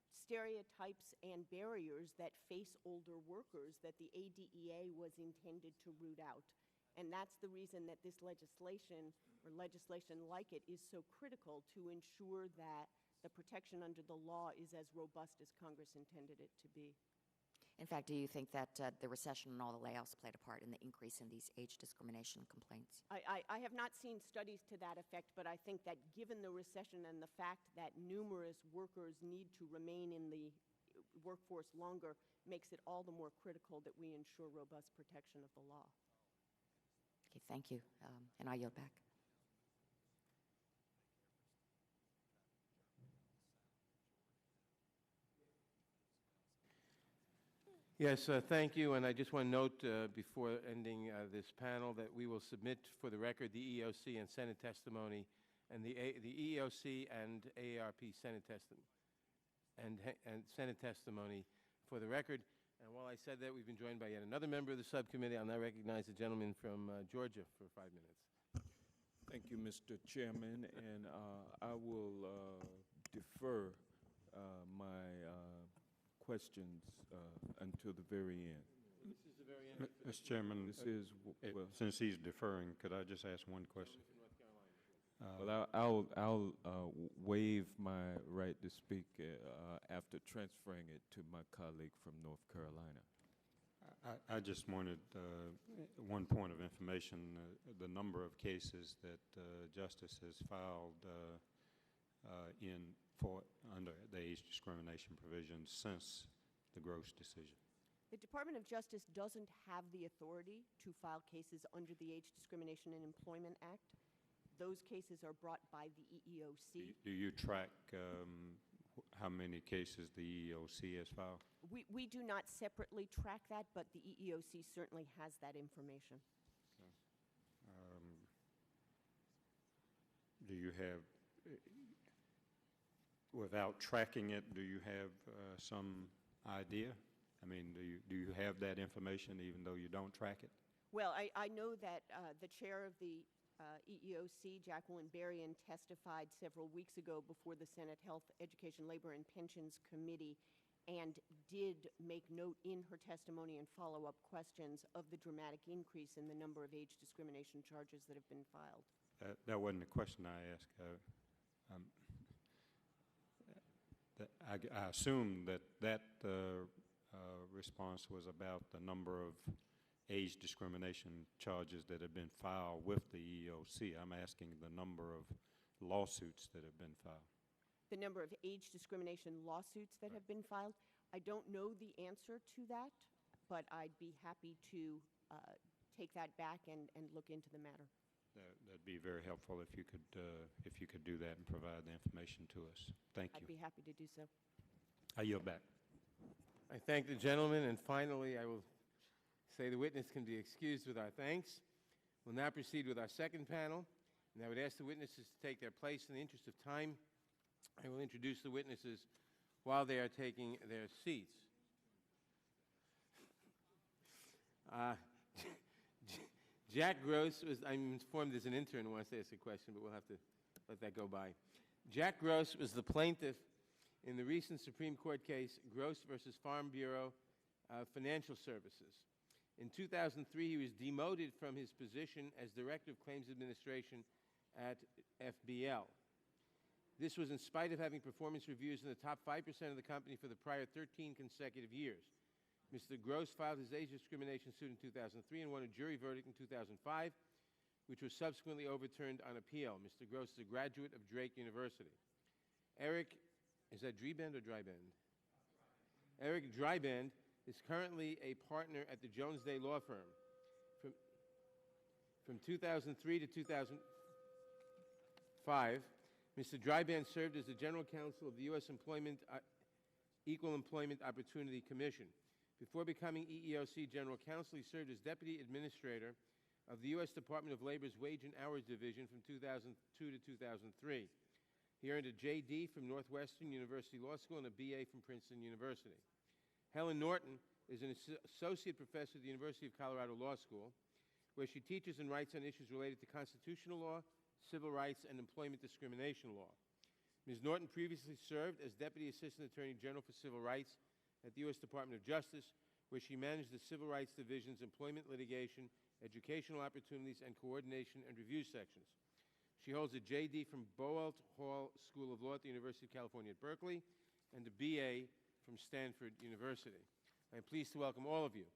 stereotypes and barriers that face older workers that the ADEA was intended to root out. And that's the reason that this legislation, or legislation like it, is so critical to ensure that the protection under the law is as robust as Congress intended it to be. In fact, do you think that the recession and all the layoffs played a part in the increase in these age discrimination complaints? I have not seen studies to that effect, but I think that given the recession and the fact that numerous workers need to remain in the workforce longer makes it all the more critical that we ensure robust protection of the law. Okay, thank you. And I yield back. Yes, thank you. And I just want to note before ending this panel that we will submit for the record the EEOC and Senate testimony, and the EEOC and AARP Senate testimony, and Senate testimony for the record. And while I said that, we've been joined by yet another member of the subcommittee. I'll now recognize the gentleman from Georgia for 5 minutes. Thank you, Mr. Chairman, and I will defer my questions until the very end. This is the very end. Mr. Chairman, This is, well, since he's deferring, could I just ask one question? well, I'll waive my right to speak after transferring it to my colleague from North Carolina. I just wanted one point of information, the number of cases that Justice has filed under the age discrimination provisions since the Gross decision. The Department of Justice doesn't have the authority to file cases under the Age Discrimination in Employment Act. Those cases are brought by the EEOC. Do you track how many cases the EEOC has filed? We do not separately track that, but the EEOC certainly has that information. Do you have, without tracking it, do you have some idea? I mean, do you have that information even though you don't track it? Well, I know that the chair of the EEOC, Jacqueline Berrien, testified several weeks ago before the Senate Health, Education, Labor, and Pensions Committee, and did make note in her testimony and follow-up questions of the dramatic increase in the number of age discrimination charges that have been filed. That wasn't the question I asked. I assume that response was about the number of age discrimination charges that have been filed with the EEOC. I'm asking the number of lawsuits that have been filed. The number of age discrimination lawsuits that have been filed, I don't know the answer to that, but I'd be happy to take that back and look into the matter. That'd be very helpful if you could do that and provide the information to us. Thank you. I'd be happy to do so. I yield back. I thank the gentleman, and finally, I will say the witness can be excused with our thanks. We'll now proceed with our second panel, and I would ask the witnesses to take their place. In the interest of time, I will introduce the witnesses while they are taking their seats. Jack Gross I'm informed there's an intern who wants to ask a question, but we'll have to let that go by. Jack Gross was the plaintiff in the recent Supreme Court case, Gross versus Farm Bureau Financial Services. In 2003, he was demoted from his position as Director of Claims Administration at FBL. This was in spite of having performance reviews in the top 5% of the company for the prior 13 consecutive years. Mr. Gross filed his age discrimination suit in 2003 and won a jury verdict in 2005, which was subsequently overturned on appeal. Mr. Gross is a graduate of Drake University. Eric, is that Dryband or Dryband? Eric Dryband is currently a partner at the Jones Day Law Firm. From 2003 to 2005, Mr. Dryband served as the General Counsel of the U.S. Equal Employment Opportunity Commission. Before becoming EEOC General Counsel, he served as Deputy Administrator of the U.S. Department of Labor's Wage and Hours Division from 2002 to 2003. He earned a J.D. from Northwestern University Law School and a B.A. from Princeton University. Helen Norton is an Associate Professor at the University of Colorado Law School, where she teaches and writes on issues related to constitutional law, civil rights, and employment discrimination law. Ms. Norton previously served as Deputy Assistant Attorney General for Civil Rights at the U.S. Department of Justice, where she managed the Civil Rights Division's Employment Litigation, Educational Opportunities, and Coordination and Review sections. She holds a J.D. from Boalt Hall School of Law at the University of California at Berkeley and a B.A. from Stanford University. I am pleased to welcome all of you.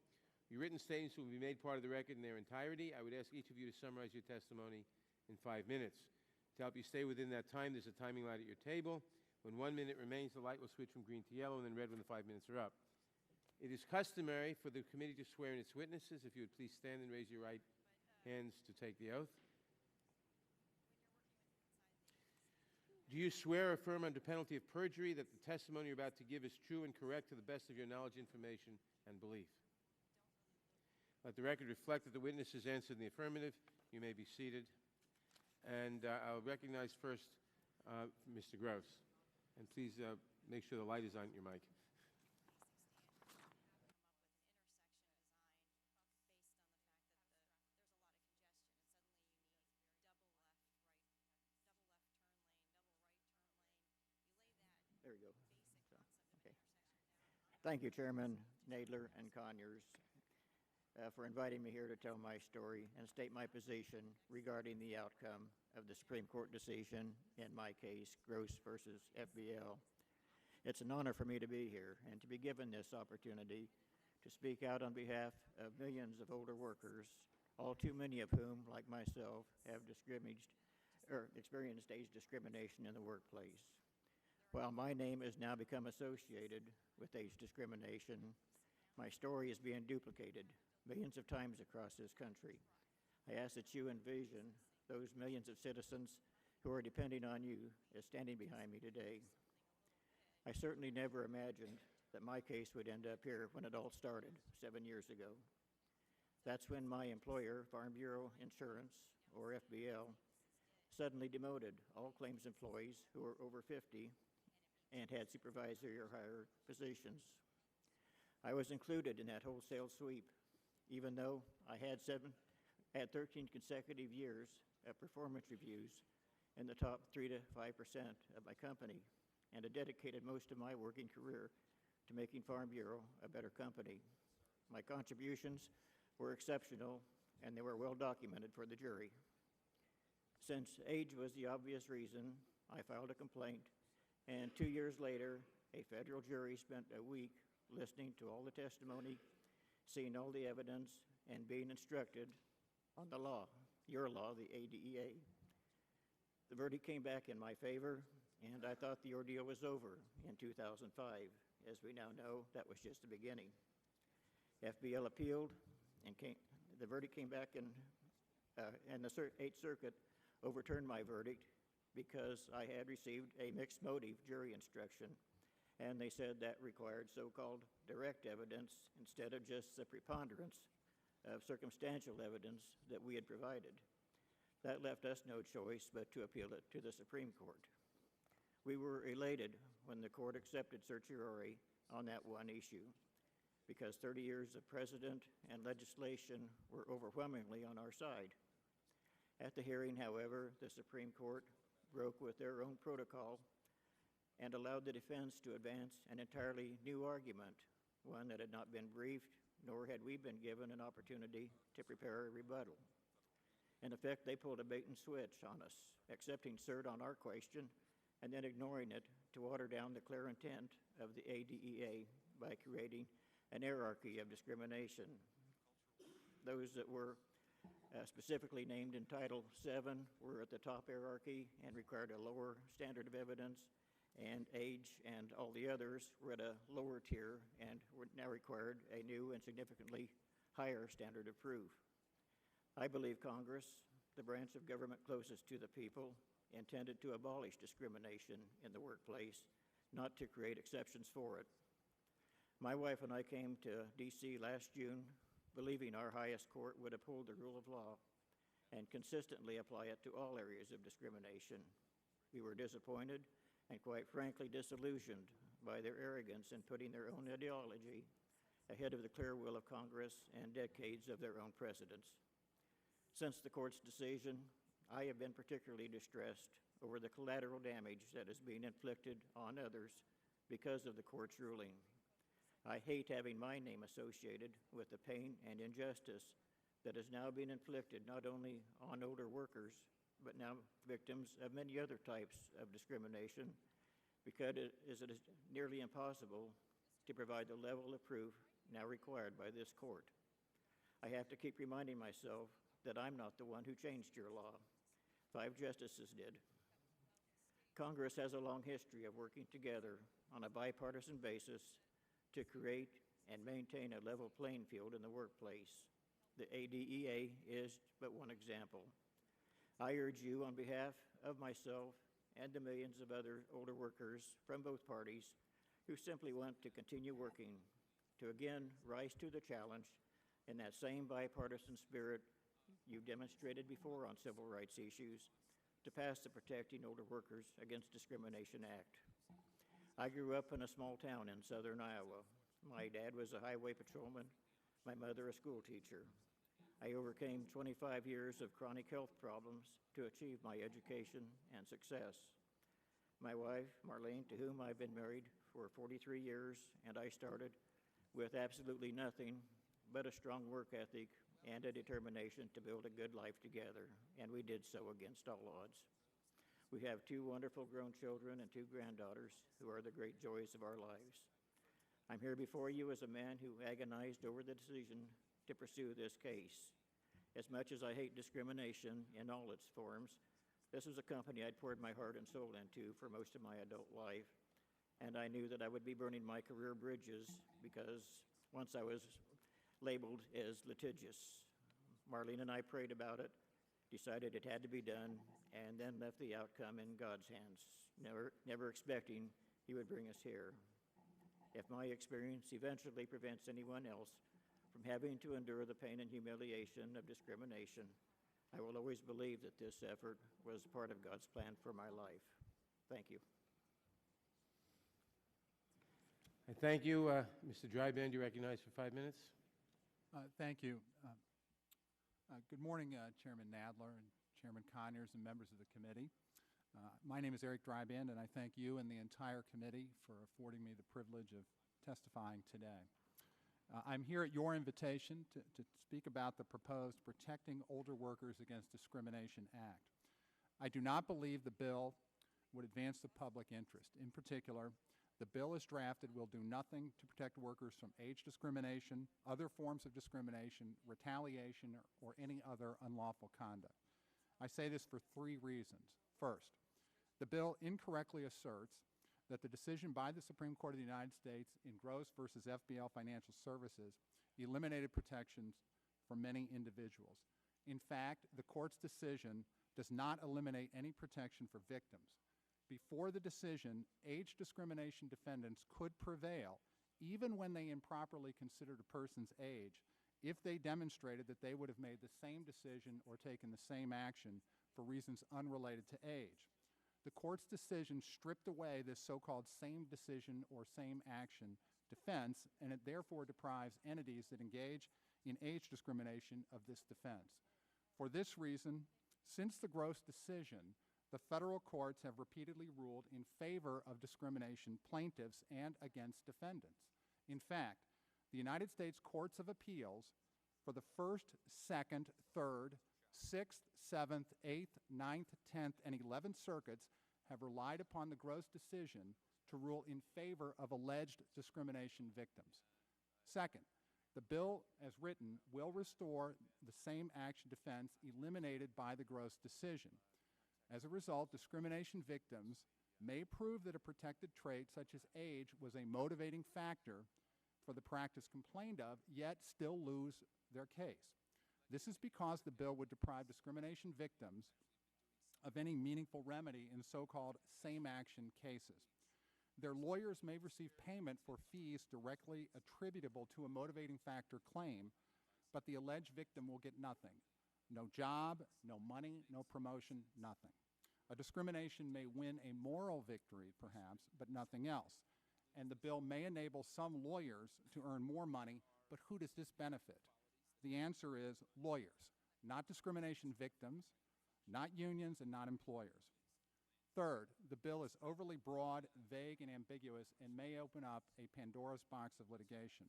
Your written statements will be made part of the record in their entirety. I would ask each of you to summarize your testimony in 5 minutes. To help you stay within that time, there's a timing light at your table. When 1 minute remains, the light will switch from green to yellow and then red when the 5 minutes are up. It is customary for the committee to swear in its witnesses. If you would please stand and raise your right hands to take the oath. Do you swear or affirm under penalty of perjury that the testimony you're about to give is true and correct to the best of your knowledge, information, and belief? Let the record reflect that the witness has answered in the affirmative. You may be seated. And I'll recognize first Mr. Gross. And please make sure the light is on your mic. There we go. Okay. Thank you, Chairman Nadler and Conyers, for inviting me here to tell my story and state my position regarding the outcome of the Supreme Court decision in my case, Gross versus FBL. It's an honor for me to be here and to be given this opportunity to speak out on behalf of millions of older workers, all too many of whom, like myself, have experienced age discrimination in the workplace. While my name has now become associated with age discrimination, my story is being duplicated millions of times across this country. I ask that you envision those millions of citizens who are depending on you as standing behind me today. I certainly never imagined that my case would end up here when it all started 7 years ago. That's when my employer, Farm Bureau Insurance, or FBL, suddenly demoted all claims employees who were over 50 and had supervisory or higher positions. I was included in that wholesale sweep, even though I had 13 consecutive years of performance reviews in the top 3 to 5% of my company, and I dedicated most of my working career to making Farm Bureau a better company. My contributions were exceptional, and they were well documented for the jury. Since age was the obvious reason, I filed a complaint, and 2 years later, a federal jury spent a week listening to all the testimony, seeing all the evidence, and being instructed on the law, your law, the ADEA. The verdict came back in my favor, and I thought the ordeal was over in 2005. As we now know, that was just the beginning. FBL appealed, and the verdict came back, and the Eighth Circuit overturned my verdict because I had received a mixed motive jury instruction, and they said that required so-called direct evidence instead of just the preponderance of circumstantial evidence that we had provided. That left us no choice but to appeal it to the Supreme Court. We were elated when the court accepted certiorari on that one issue, because 30 years of precedent and legislation were overwhelmingly on our side. At the hearing, however, the Supreme Court broke with their own protocol and allowed the defense to advance an entirely new argument, one that had not been briefed, nor had we been given an opportunity to prepare a rebuttal. In effect, they pulled a bait and switch on us, accepting cert on our question and then ignoring it to water down the clear intent of the ADEA by creating an hierarchy of discrimination. Those that were specifically named in Title VII were at the top hierarchy and required a lower standard of evidence, and age and all the others were at a lower tier and were now required a new and significantly higher standard of proof. I believe Congress, the branch of government closest to the people, intended to abolish discrimination in the workplace, not to create exceptions for it. My wife and I came to D.C. last June believing our highest court would uphold the rule of law and consistently apply it to all areas of discrimination. We were disappointed and quite frankly disillusioned by their arrogance in putting their own ideology ahead of the clear will of Congress and decades of their own precedents. Since the court's decision, I have been particularly distressed over the collateral damage that is being inflicted on others because of the court's ruling. I hate having my name associated with the pain and injustice that is now being inflicted not only on older workers, but now victims of many other types of discrimination, because it is nearly impossible to provide the level of proof now required by this court. I have to keep reminding myself that I'm not the one who changed your law. 5 justices did. Congress has a long history of working together on a bipartisan basis to create and maintain a level playing field in the workplace. The ADEA is but one example. I urge you on behalf of myself and the millions of other older workers from both parties who simply want to continue working to again rise to the challenge in that same bipartisan spirit you demonstrated before on civil rights issues to pass the Protecting Older Workers Against Discrimination Act. I grew up in a small town in southern Iowa. My dad was a highway patrolman, my mother a school teacher. I overcame 25 years of chronic health problems to achieve my education and success. My wife, Marlene, to whom I've been married for 43 years, and I started with absolutely nothing but a strong work ethic and a determination to build a good life together, and we did so against all odds. We have 2 wonderful grown children and 2 granddaughters who are the great joys of our lives. I'm here before you as a man who agonized over the decision to pursue this case. As much as I hate discrimination in all its forms, this was a company I'd poured my heart and soul into for most of my adult life, and I knew that I would be burning my career bridges because once I was labeled as litigious. Marlene and I prayed about it, decided it had to be done, and then left the outcome in God's hands, never expecting he would bring us here. If my experience eventually prevents anyone else from having to endure the pain and humiliation of discrimination, I will always believe that this effort was part of God's plan for my life. Thank you. I thank you. Mr. Dryband, you're recognized for 5 minutes. Thank you. Good morning, Chairman Nadler and Chairman Conyers and members of the committee. My name is Eric Dryband, and I thank you and the entire committee for affording me the privilege of testifying today. I'm here at your invitation to speak about the proposed Protecting Older Workers Against Discrimination Act. I do not believe the bill would advance the public interest. In particular, the bill as drafted will do nothing to protect workers from age discrimination, other forms of discrimination, retaliation, or any other unlawful conduct. I say this for 3 reasons. First, the bill incorrectly asserts that the decision by the Supreme Court of the United States in Gross versus FBL Financial Services eliminated protections for many individuals. In fact, the court's decision does not eliminate any protection for victims. Before the decision, age discrimination defendants could prevail even when they improperly considered a person's age if they demonstrated that they would have made the same decision or taken the same action for reasons unrelated to age. The court's decision stripped away this so-called same decision or same action defense, and it therefore deprives entities that engage in age discrimination of this defense. For this reason, since the Gross decision, the federal courts have repeatedly ruled in favor of discrimination plaintiffs and against defendants. In fact, the United States Courts of Appeals for the 1st, 2nd, 3rd, 6th, 7th, 8th, 9th, 10th, and 11th circuits have relied upon the gross decision to rule in favor of alleged discrimination victims. Second, the bill, as written, will restore the same action defense eliminated by the gross decision. As a result, discrimination victims may prove that a protected trait such as age was a motivating factor for the practice complained of, yet still lose their case. This is because the bill would deprive discrimination victims of any meaningful remedy in so-called same-action cases. Their lawyers may receive payment for fees directly attributable to a motivating factor claim, but the alleged victim will get nothing. No job, no money, no promotion, nothing. A discrimination may win a moral victory, perhaps, but nothing else. And the bill may enable some lawyers to earn more money, but who does this benefit? The answer is lawyers, not discrimination victims, not unions, and not employers. Third, the bill is overly broad, vague, and ambiguous and may open up a Pandora's box of litigation.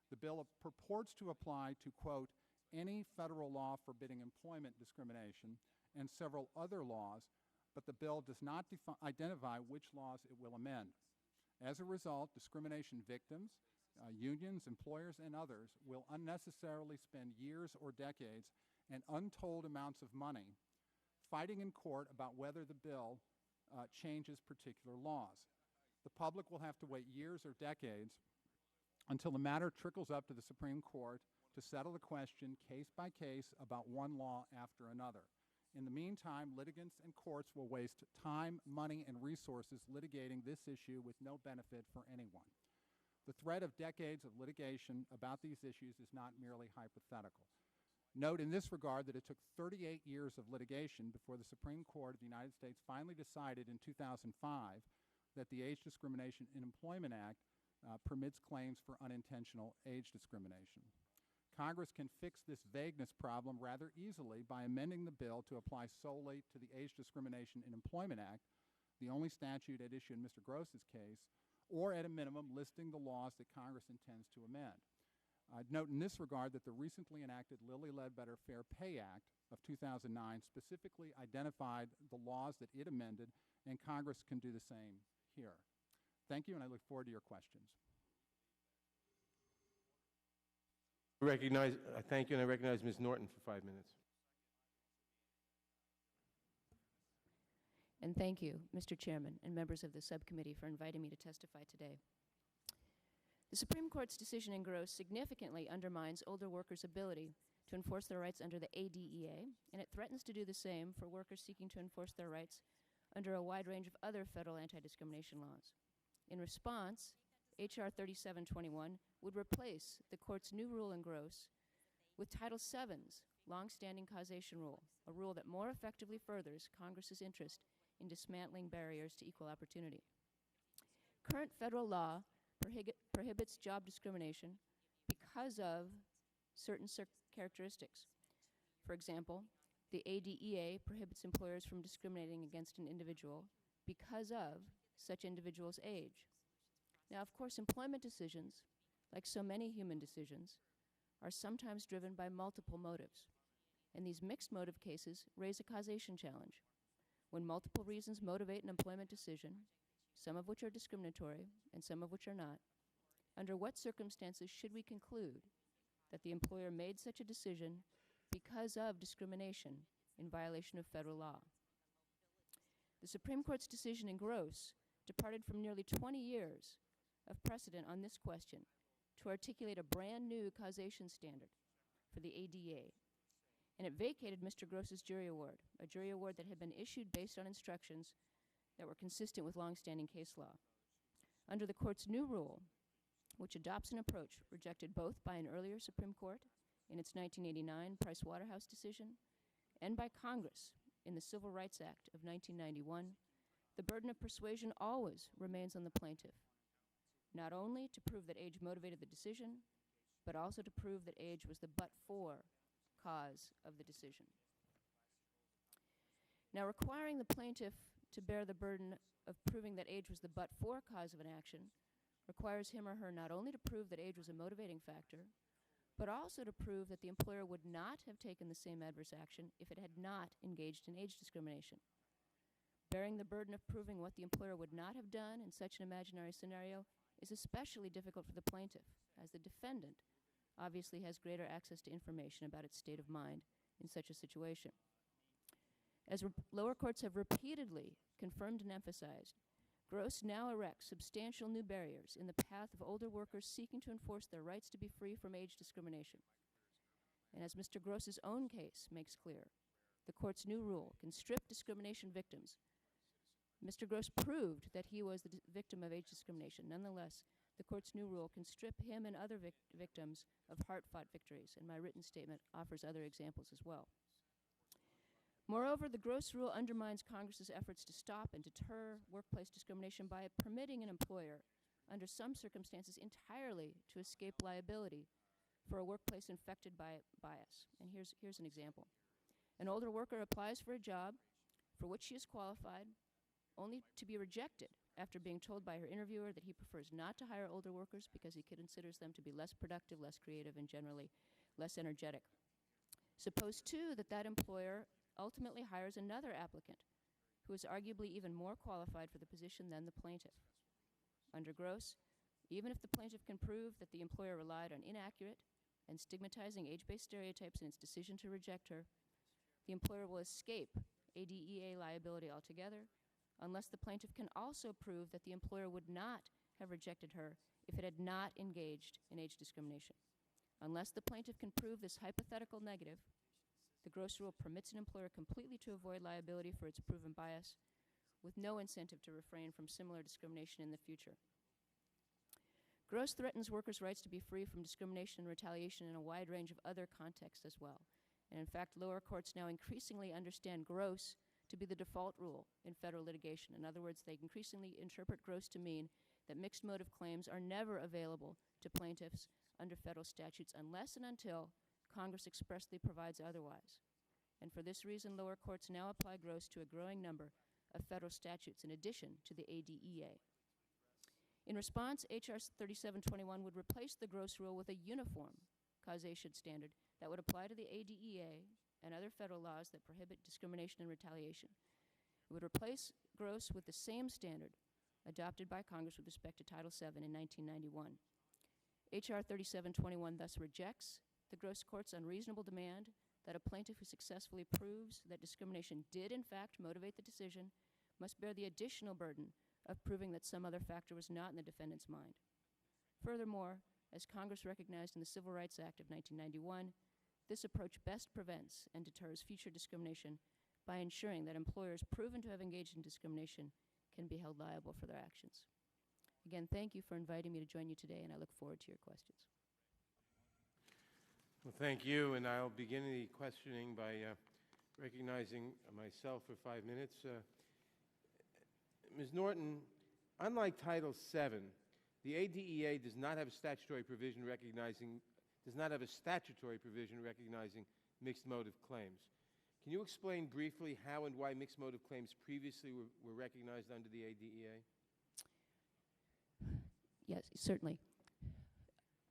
The bill purports to apply to, quote, any federal law forbidding employment discrimination and several other laws, but the bill does not identify which laws it will amend. As a result, discrimination victims, unions, employers, and others will unnecessarily spend years or decades and untold amounts of money fighting in court about whether the bill changes particular laws. The public will have to wait years or decades until the matter trickles up to the Supreme Court to settle the question case by case about one law after another. In the meantime, litigants and courts will waste time, money, and resources litigating this issue with no benefit for anyone. The threat of decades of litigation about these issues is not merely hypothetical. Note in this regard that it took 38 years of litigation before the Supreme Court of the United States finally decided in 2005 that the Age Discrimination in Employment Act permits claims for unintentional age discrimination. Congress can fix this vagueness problem rather easily by amending the bill to apply solely to the Age Discrimination in Employment Act, the only statute at issue in Mr. Gross's case, or at a minimum listing the laws that Congress intends to amend. I'd note in this regard that the recently enacted Lilly Ledbetter Fair Pay Act of 2009 specifically identified the laws that it amended, and Congress can do the same here. Thank you, and I look forward to your questions. Thank you, and I recognize Ms. Norton for 5 minutes. And thank you, Mr. Chairman and members of the subcommittee, for inviting me to testify today. The Supreme Court's decision in Gross significantly undermines older workers' ability to enforce their rights under the ADEA, and it threatens to do the same for workers seeking to enforce their rights under a wide range of other federal anti-discrimination laws. In response, H.R. 3721 would replace the Court's new rule in Gross with Title VII's longstanding causation rule, a rule that more effectively furthers Congress's interest in dismantling barriers to equal opportunity. Current federal law prohibits job discrimination because of certain characteristics. For example, the ADEA prohibits employers from discriminating against an individual because of such individual's age. Now, of course, employment decisions, like so many human decisions, are sometimes driven by multiple motives. And these mixed motive cases raise a causation challenge. When multiple reasons motivate an employment decision, some of which are discriminatory and some of which are not, under what circumstances should we conclude that the employer made such a decision because of discrimination in violation of federal law? The Supreme Court's decision in Gross departed from nearly 20 years of precedent on this question to articulate a brand new causation standard for the ADA. And it vacated Mr. Gross's jury award, a jury award that had been issued based on instructions that were consistent with longstanding case law. Under the Court's new rule, which adopts an approach rejected both by an earlier Supreme Court in its 1989 Price-Waterhouse decision and by Congress in the Civil Rights Act of 1991, the burden of persuasion always remains on the plaintiff, not only to prove that age motivated the decision, but also to prove that age was the but-for cause of the decision. Now, requiring the plaintiff to bear the burden of proving that age was the but-for cause of an action requires him or her not only to prove that age was a motivating factor, but also to prove that the employer would not have taken the same adverse action if it had not engaged in age discrimination. Bearing the burden of proving what the employer would not have done in such an imaginary scenario is especially difficult for the plaintiff, as the defendant obviously has greater access to information about its state of mind in such a situation. As lower courts have repeatedly confirmed and emphasized, Gross now erects substantial new barriers in the path of older workers seeking to enforce their rights to be free from age discrimination. And as Mr. Gross's own case makes clear, the court's new rule can strip discrimination victims. Mr. Gross proved that he was the victim of age discrimination. Nonetheless, the court's new rule can strip him and other victims of hard-fought victories, and my written statement offers other examples as well. Moreover, the Gross rule undermines Congress's efforts to stop and deter workplace discrimination by permitting an employer, under some circumstances entirely, to escape liability for a workplace infected by bias. And here's an example. An older worker applies for a job for which she is qualified, only to be rejected after being told by her interviewer that he prefers not to hire older workers because he considers them to be less productive, less creative, and generally less energetic. Suppose, too, that employer ultimately hires another applicant who is arguably even more qualified for the position than the plaintiff. Under Gross, even if the plaintiff can prove that the employer relied on inaccurate and stigmatizing age-based stereotypes in its decision to reject her, the employer will escape ADEA liability altogether, unless the plaintiff can also prove that the employer would not have rejected her if it had not engaged in age discrimination. Unless the plaintiff can prove this hypothetical negative, the Gross rule permits an employer completely to avoid liability for its proven bias, with no incentive to refrain from similar discrimination in the future. Gross threatens workers' rights to be free from discrimination and retaliation in a wide range of other contexts as well. And in fact, lower courts now increasingly understand Gross to be the default rule in federal litigation. In other words, they increasingly interpret Gross to mean that mixed motive claims are never available to plaintiffs under federal statutes unless and until Congress expressly provides otherwise. And for this reason, lower courts now apply Gross to a growing number of federal statutes in addition to the ADEA. In response, H.R. 3721 would replace the Gross rule with a uniform causation standard that would apply to the ADEA and other federal laws that prohibit discrimination and retaliation. It would replace Gross with the same standard adopted by Congress with respect to Title VII in 1991. H.R. 3721 thus rejects the Gross Court's unreasonable demand that a plaintiff who successfully proves that discrimination did in fact motivate the decision must bear the additional burden of proving that some other factor was not in the defendant's mind. Furthermore, as Congress recognized in the Civil Rights Act of 1991, this approach best prevents and deters future discrimination by ensuring that employers proven to have engaged in discrimination can be held liable for their actions. Again, thank you for inviting me to join you today, and I look forward to your questions. Well, thank you, and I'll begin the questioning by recognizing myself for 5 minutes. Ms. Norton, unlike Title VII, the ADEA does not have a statutory provision recognizing mixed motive claims. Can you explain briefly how and why mixed motive claims previously were recognized under the ADEA? Yes, certainly.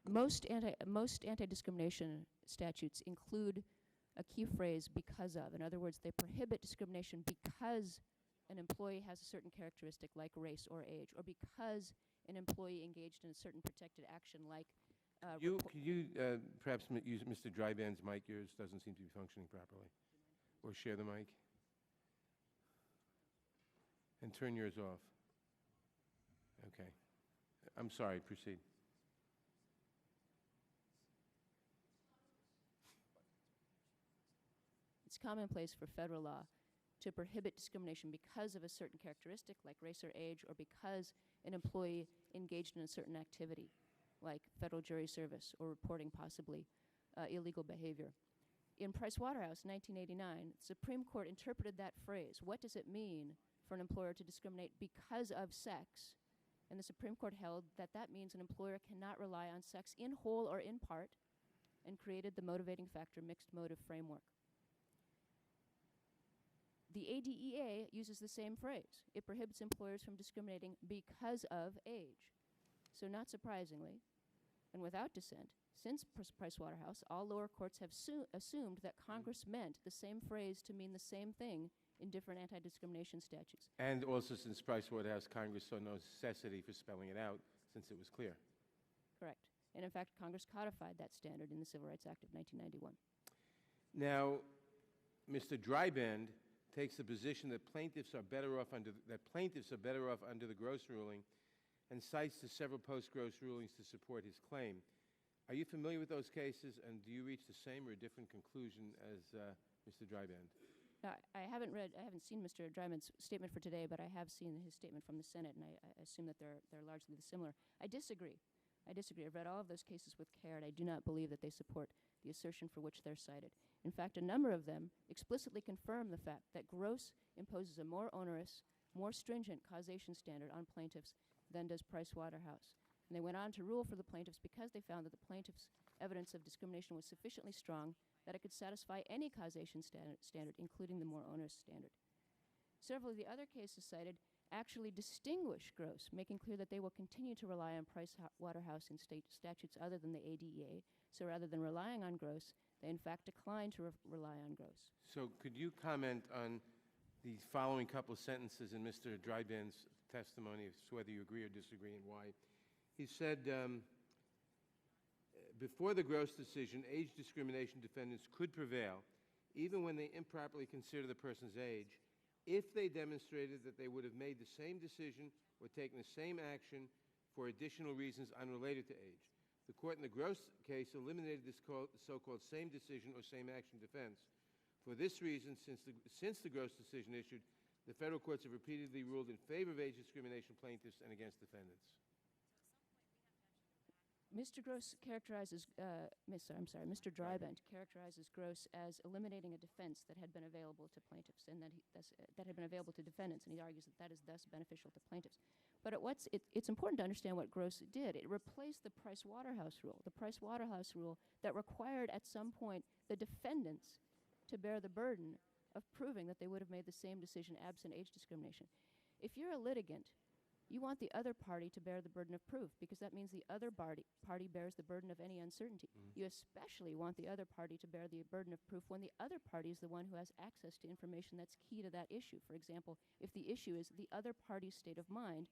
Most anti-discrimination statutes include a key phrase, because of. In other words, they prohibit discrimination because an employee has a certain characteristic like race or age, or because an employee engaged in a certain protected action like Could you perhaps use Mr. Dryband's mic? Yours doesn't seem to be functioning properly. Or share the mic. And turn yours off. Okay. I'm sorry, proceed. It's commonplace for federal law to prohibit discrimination because of a certain characteristic like race or age, or because an employee engaged in a certain activity like federal jury service or reporting possibly illegal behavior. In Pricewaterhouse, 1989, the Supreme Court interpreted that phrase. What does it mean for an employer to discriminate because of sex? And the Supreme Court held that that means an employer cannot rely on sex in whole or in part, and created the motivating factor mixed motive framework. The ADEA uses the same phrase. It prohibits employers from discriminating because of age. So not surprisingly, and without dissent, since Pricewaterhouse, all lower courts have assumed that Congress meant the same phrase to mean the same thing in different anti-discrimination statutes. And also, since Pricewaterhouse, Congress saw no necessity for spelling it out since it was clear. Correct. And in fact, Congress codified that standard in the Civil Rights Act of 1991. Now, Mr. Dryband takes the position that plaintiffs are better off under the Gross ruling, and cites the several post-Gross rulings to support his claim. Are you familiar with those cases, and do you reach the same or a different conclusion as Mr. Dryband? I haven't seen Mr. Dryband's statement for today, but I have seen his statement from the Senate, and I assume that they're largely similar. I disagree. I've read all of those cases with care, and I do not believe that they support the assertion for which they're cited. In fact, a number of them explicitly confirm the fact that Gross imposes a more onerous, more stringent causation standard on plaintiffs than does Pricewaterhouse. And they went on to rule for the plaintiffs because they found that the plaintiffs' evidence of discrimination was sufficiently strong that it could satisfy any causation standard, including the more onerous standard. Several of the other cases cited actually distinguish Gross, making clear that they will continue to rely on Pricewaterhouse in state statutes other than the ADEA. So rather than relying on Gross, they in fact decline to rely on Gross. So could you comment on the following couple of sentences in Mr. Dryband's testimony, as to whether you agree or disagree and why? He said, before the Gross decision, age discrimination defendants could prevail, even when they improperly consider the person's age, if they demonstrated that they would have made the same decision or taken the same action for additional reasons unrelated to age. The court in the Gross case eliminated this so-called same decision or same action defense. For this reason, since the Gross decision issued, the federal courts have repeatedly ruled in favor of age discrimination plaintiffs and against defendants. Mr. Dryband characterizes Gross as eliminating a defense that had been available to plaintiffs and that had been available to defendants, and he argues that that is thus beneficial to plaintiffs. But it's important to understand what Gross did. It replaced the Pricewaterhouse rule that required at some point the defendants to bear the burden of proving that they would have made the same decision absent age discrimination. If you're a litigant, you want the other party to bear the burden of proof, because that means the other party bears the burden of any uncertainty. You especially want the other party to bear the burden of proof when the other party is the one who has access to information that's key to that issue. For example, if the issue is the other party's state of mind,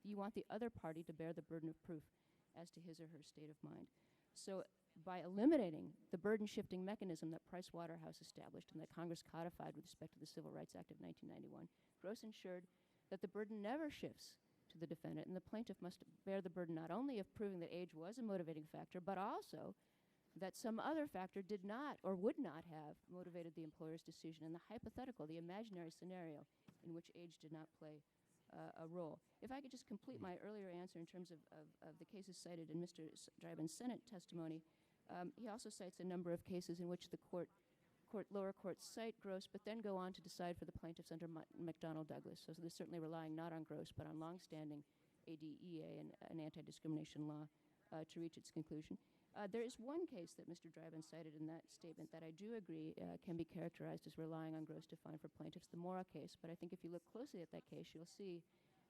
you want the other party to bear the burden of proof as to his or her state of mind. So by eliminating the burden-shifting mechanism that Pricewaterhouse established and that Congress codified with respect to the Civil Rights Act of 1991, Gross ensured that the burden never shifts to the defendant, and the plaintiff must bear the burden not only of proving that age was a motivating factor, but also that some other factor did not or would not have motivated the employer's decision in the hypothetical, the imaginary scenario in which age did not play a role. If I could just complete my earlier answer in terms of the cases cited in Mr. Dryband's Senate testimony, he also cites a number of cases in which the lower courts cite Gross, but then go on to decide for the plaintiffs under McDonnell Douglas. So they're certainly relying not on Gross, but on longstanding ADEA and anti-discrimination law to reach its conclusion. There is one case that Mr. Dryband cited in that statement that I do agree can be characterized as relying on Gross to find for plaintiffs, the Mora case. But I think if you look closely at that case, you'll see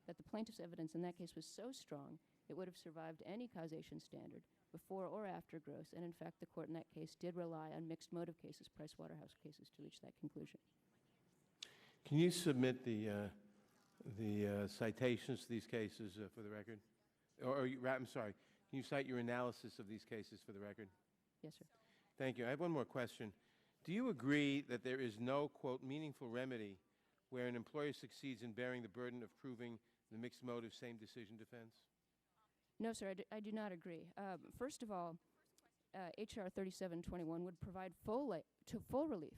that the plaintiff's evidence in that case was so strong it would have survived any causation standard before or after Gross. And in fact, the court in that case did rely on mixed motive cases, Pricewaterhouse cases, to reach that conclusion. Can you submit the citations to these cases for the record? I'm sorry, can you cite your analysis of these cases for the record? Yes, sir. Thank you. I have one more question. Do you agree that there is no, quote, meaningful remedy where an employer succeeds in bearing the burden of proving the mixed motive same decision defense? No, sir, I do not agree. First of all, H.R. 3721 would provide full relief,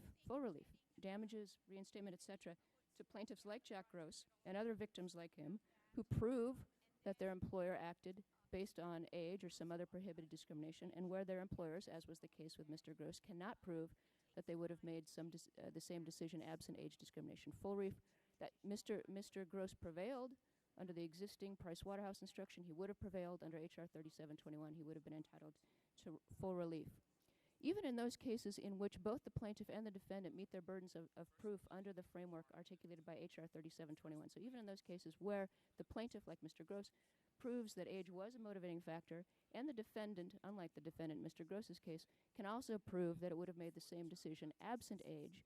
damages, reinstatement, etc., to plaintiffs like Jack Gross and other victims like him who prove that their employer acted based on age or some other prohibited discrimination, and where their employers, as was the case with Mr. Gross, cannot prove that they would have made the same decision absent age discrimination. Full relief that Mr. Gross prevailed under the existing Pricewaterhouse instruction. He would have prevailed under H.R. 3721. He would have been entitled to full relief. Even in those cases in which both the plaintiff and the defendant meet their burdens of proof under the framework articulated by H.R. 3721. So even in those cases where the plaintiff, like Mr. Gross, proves that age was a motivating factor, and the defendant, unlike the defendant in Mr. Gross's case, can also prove that it would have made the same decision absent age,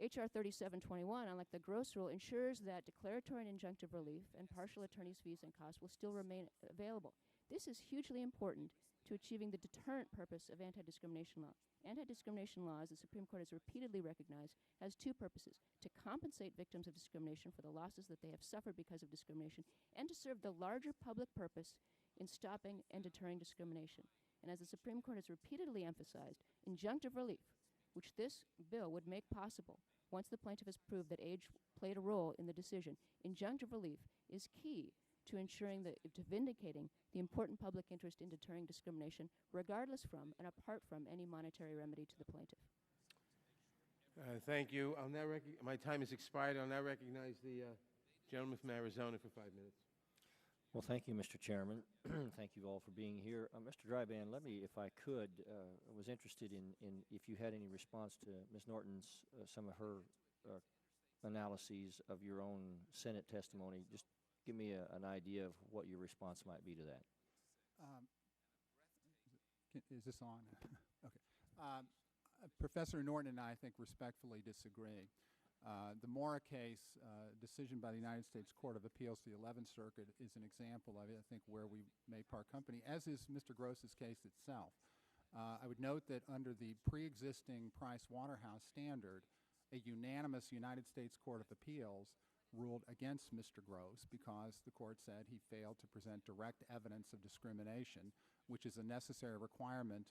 H.R. 3721, unlike the gross rule, ensures that declaratory and injunctive relief and partial attorney's fees and costs will still remain available. This is hugely important to achieving the deterrent purpose of anti-discrimination law. Anti-discrimination law, as the Supreme Court has repeatedly recognized, has two purposes: to compensate victims of discrimination for the losses that they have suffered because of discrimination, and to serve the larger public purpose in stopping and deterring discrimination. And as the Supreme Court has repeatedly emphasized, injunctive relief, which this bill would make possible once the plaintiff has proved that age played a role in the decision, injunctive relief is key to ensuring that, to vindicating the important public interest in deterring discrimination, regardless from and apart from any monetary remedy to the plaintiff. Thank you. My time has expired. I'll now recognize the gentleman from Arizona for 5 minutes. Well, thank you, Mr. Chairman. Thank you all for being here. Mr. Dryban, let me, if I could, I was interested in if you had any response to Ms. Norton's, some of her analyses of your own Senate testimony. Just give me an idea of what your response might be to that. Is this on? Okay. Professor Norton and I think respectfully disagree. The Mora case, decision by the United States Court of Appeals to the 11th Circuit, is an example of it, I think, where we may part company, as is Mr. Gross's case itself. I would note that under the pre-existing Price-Waterhouse standard, a unanimous United States Court of Appeals ruled against Mr. Gross because the court said he failed to present direct evidence of discrimination, which is a necessary requirement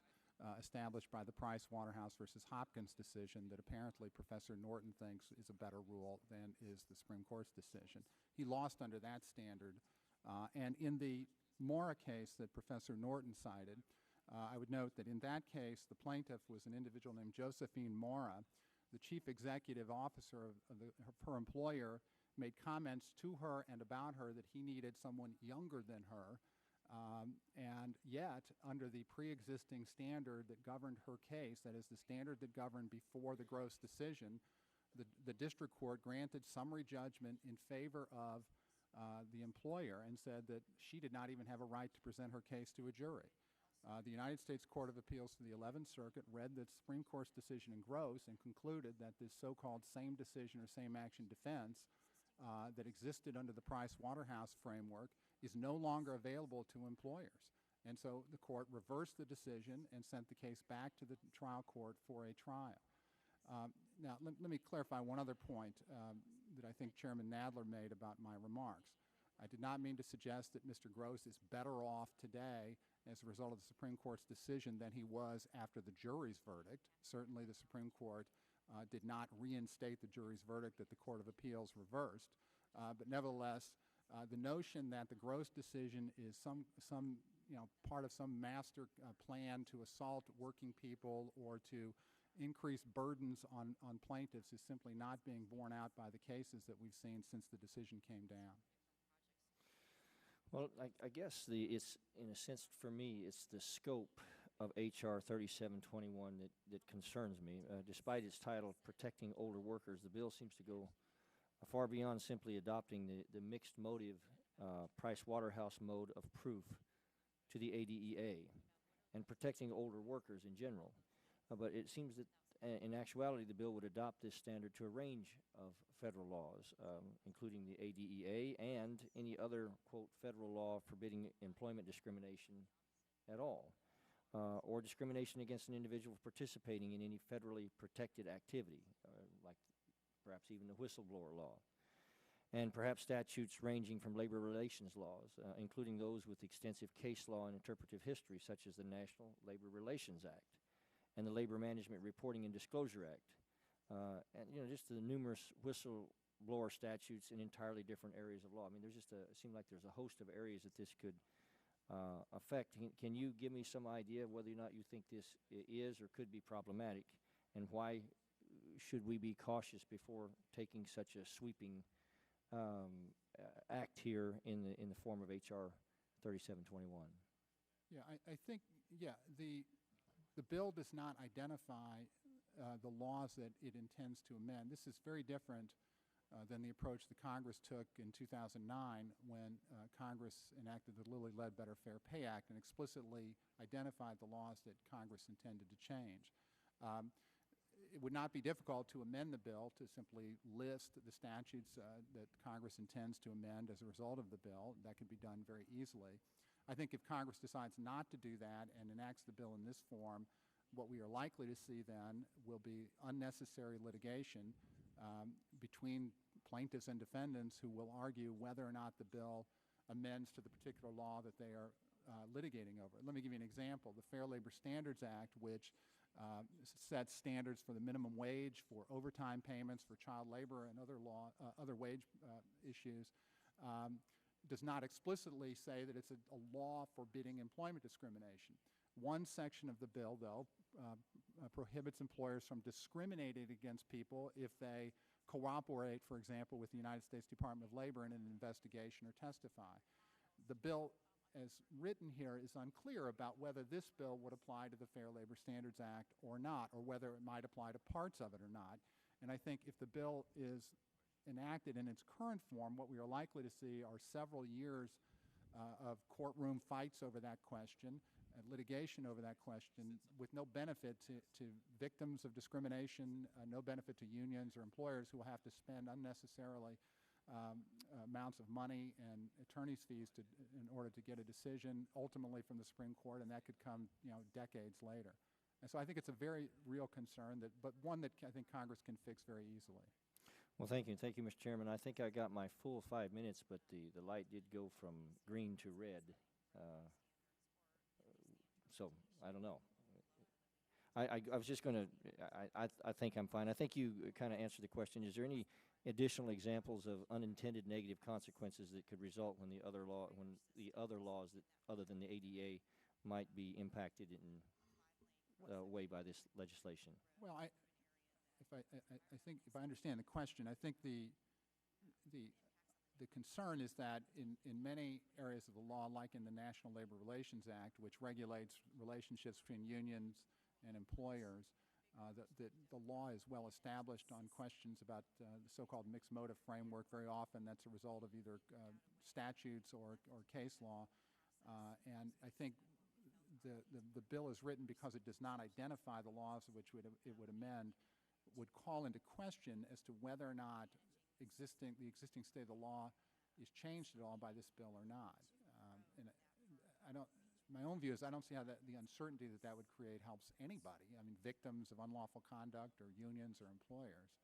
established by the Price-Waterhouse versus Hopkins decision that apparently Professor Norton thinks is a better rule than is the Supreme Court's decision. He lost under that standard. And in the Mora case that Professor Norton cited, I would note that in that case, the plaintiff was an individual named Josephine Mora. The chief executive officer of her employer made comments to her and about her that he needed someone younger than her. And yet, under the pre-existing standard that governed her case, that is the standard that governed before the Gross decision, the district court granted summary judgment in favor of the employer and said that she did not even have a right to present her case to a jury. The United States Court of Appeals to the 11th Circuit read the Supreme Court's decision in Gross and concluded that this so-called same decision or same action defense that existed under the Price-Waterhouse framework is no longer available to employers. And so the court reversed the decision and sent the case back to the trial court for a trial. Now, let me clarify one other point that I think Chairman Nadler made about my remarks. I did not mean to suggest that Mr. Gross is better off today as a result of the Supreme Court's decision than he was after the jury's verdict. Certainly the Supreme Court did not reinstate the jury's verdict that the Court of Appeals reversed. But nevertheless, the notion that the Gross decision is some part of some master plan to assault working people or to increase burdens on plaintiffs is simply not being borne out by the cases that we've seen since the decision came down. Well, I guess it's, in a sense, for me, it's the scope of H.R. 3721 that concerns me. Despite its title, Protecting Older Workers, the bill seems to go far beyond simply adopting the mixed motive Price-Waterhouse mode of proof to the ADEA and protecting older workers in general. But it seems that in actuality the bill would adopt this standard to a range of federal laws, including the ADEA and any other, quote, federal law forbidding employment discrimination at all, or discrimination against an individual participating in any federally protected activity, like perhaps even the whistleblower law, and perhaps statutes ranging from labor relations laws, including those with extensive case law and interpretive history, such as the National Labor Relations Act and the Labor Management Reporting and Disclosure Act, and just the numerous whistleblower statutes in entirely different areas of law. I mean, it seems like there's a host of areas that this could affect. Can you give me some idea of whether or not you think this is or could be problematic, and why should we be cautious before taking such a sweeping act here in the form of H.R. 3721? Yeah, I think, the bill does not identify the laws that it intends to amend. This is very different than the approach the Congress took in 2009 when Congress enacted the Lilly Ledbetter Fair Pay Act and explicitly identified the laws that Congress intended to change. it would not be difficult to amend the bill to simply list the statutes that Congress intends to amend as a result of the bill. That could be done very easily. I think if Congress decides not to do that and enacts the bill in this form, what we are likely to see then will be unnecessary litigation between plaintiffs and defendants who will argue whether or not the bill amends to the particular law that they are litigating over. Let me give you an example. The Fair Labor Standards Act, which sets standards for the minimum wage, for overtime payments, for child labor, and other wage issues, does not explicitly say that it's a law forbidding employment discrimination. One section of the bill, though, prohibits employers from discriminating against people if they cooperate, for example, with the United States Department of Labor in an investigation or testify. The bill, as written here, is unclear about whether this bill would apply to the Fair Labor Standards Act or not, or whether it might apply to parts of it or not. And I think if the bill is enacted in its current form, what we are likely to see are several years of courtroom fights over that question, and litigation over that question, with no benefit to victims of discrimination, no benefit to unions or employers who will have to spend unnecessarily amounts of money and attorney's fees in order to get a decision ultimately from the Supreme Court, and that could come decades later. And so I think it's a very real concern, but one that I think Congress can fix very easily. Well, thank you, Mr. Chairman. I think I got my full 5 minutes, but the light did go from green to red. So I don't know. I was just going to, I think I'm fine. I think you kind of answered the question. Is there any additional examples of unintended negative consequences that could result when the other laws that other than the ADA might be impacted in a way by this legislation? Well, I think if I understand the question, I think the concern is that in many areas of the law, like in the National Labor Relations Act, which regulates relationships between unions and employers, the law is well established on questions about the so-called mixed motive framework. Very often that's a result of either statutes or case law. And I think the bill is written because it does not identify the laws which it would amend, would call into question as to whether or not the existing state of the law is changed at all by this bill or not. And my own view is I don't see how the uncertainty that would create helps anybody. I mean, victims of unlawful conduct or unions or employers.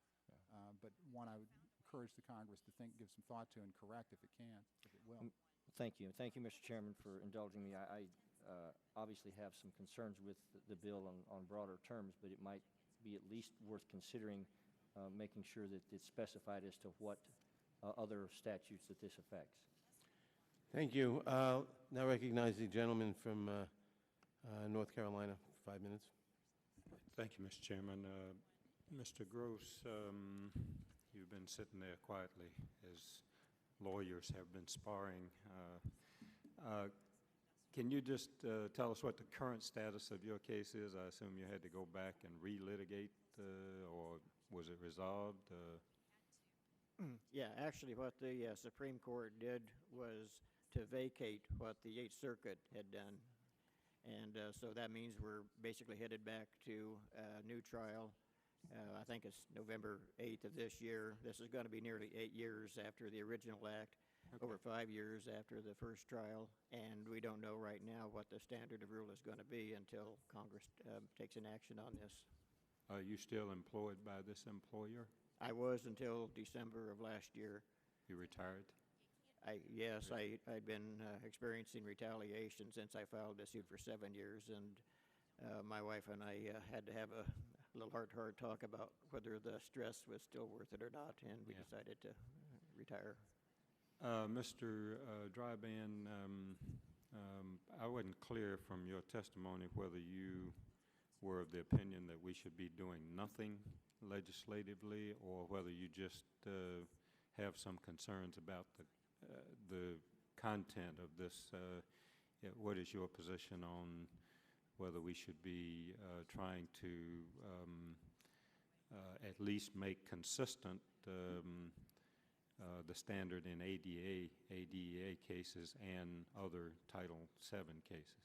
But one I would encourage the Congress to give some thought to and correct if it can, if it will. Thank you. Thank you, Mr. Chairman, for indulging me. I obviously have some concerns with the bill on broader terms, but it might be at least worth considering making sure that it's specified as to what other statutes that this affects. Thank you. Now recognize the gentleman from North Carolina for 5 minutes. Thank you, Mr. Chairman. Mr. Gross, you've been sitting there quietly as lawyers have been sparring. Can you just tell us what the current status of your case is? I assume you had to go back and relitigate, or was it resolved? Yeah, actually what the Supreme Court did was to vacate what the Eighth Circuit had done. And so that means we're basically headed back to a new trial. I think it's November 8th of this year. This is going to be nearly 8 years after the original act, over 5 years after the first trial. And we don't know right now what the standard of rule is going to be until Congress takes an action on this. Are you still employed by this employer? I was until December of last year. You retired? Yes, I'd been experiencing retaliation since I filed the suit for 7 years, and my wife and I had to have a little heart-to-heart talk about whether the stress was still worth it or not, and we decided to retire. Mr. Dryban, I wasn't clear from your testimony whether you were of the opinion that we should be doing nothing legislatively, or whether you just have some concerns about the content of this. What is your position on whether we should be trying to at least make consistent the standard in ADEA cases and other Title VII cases?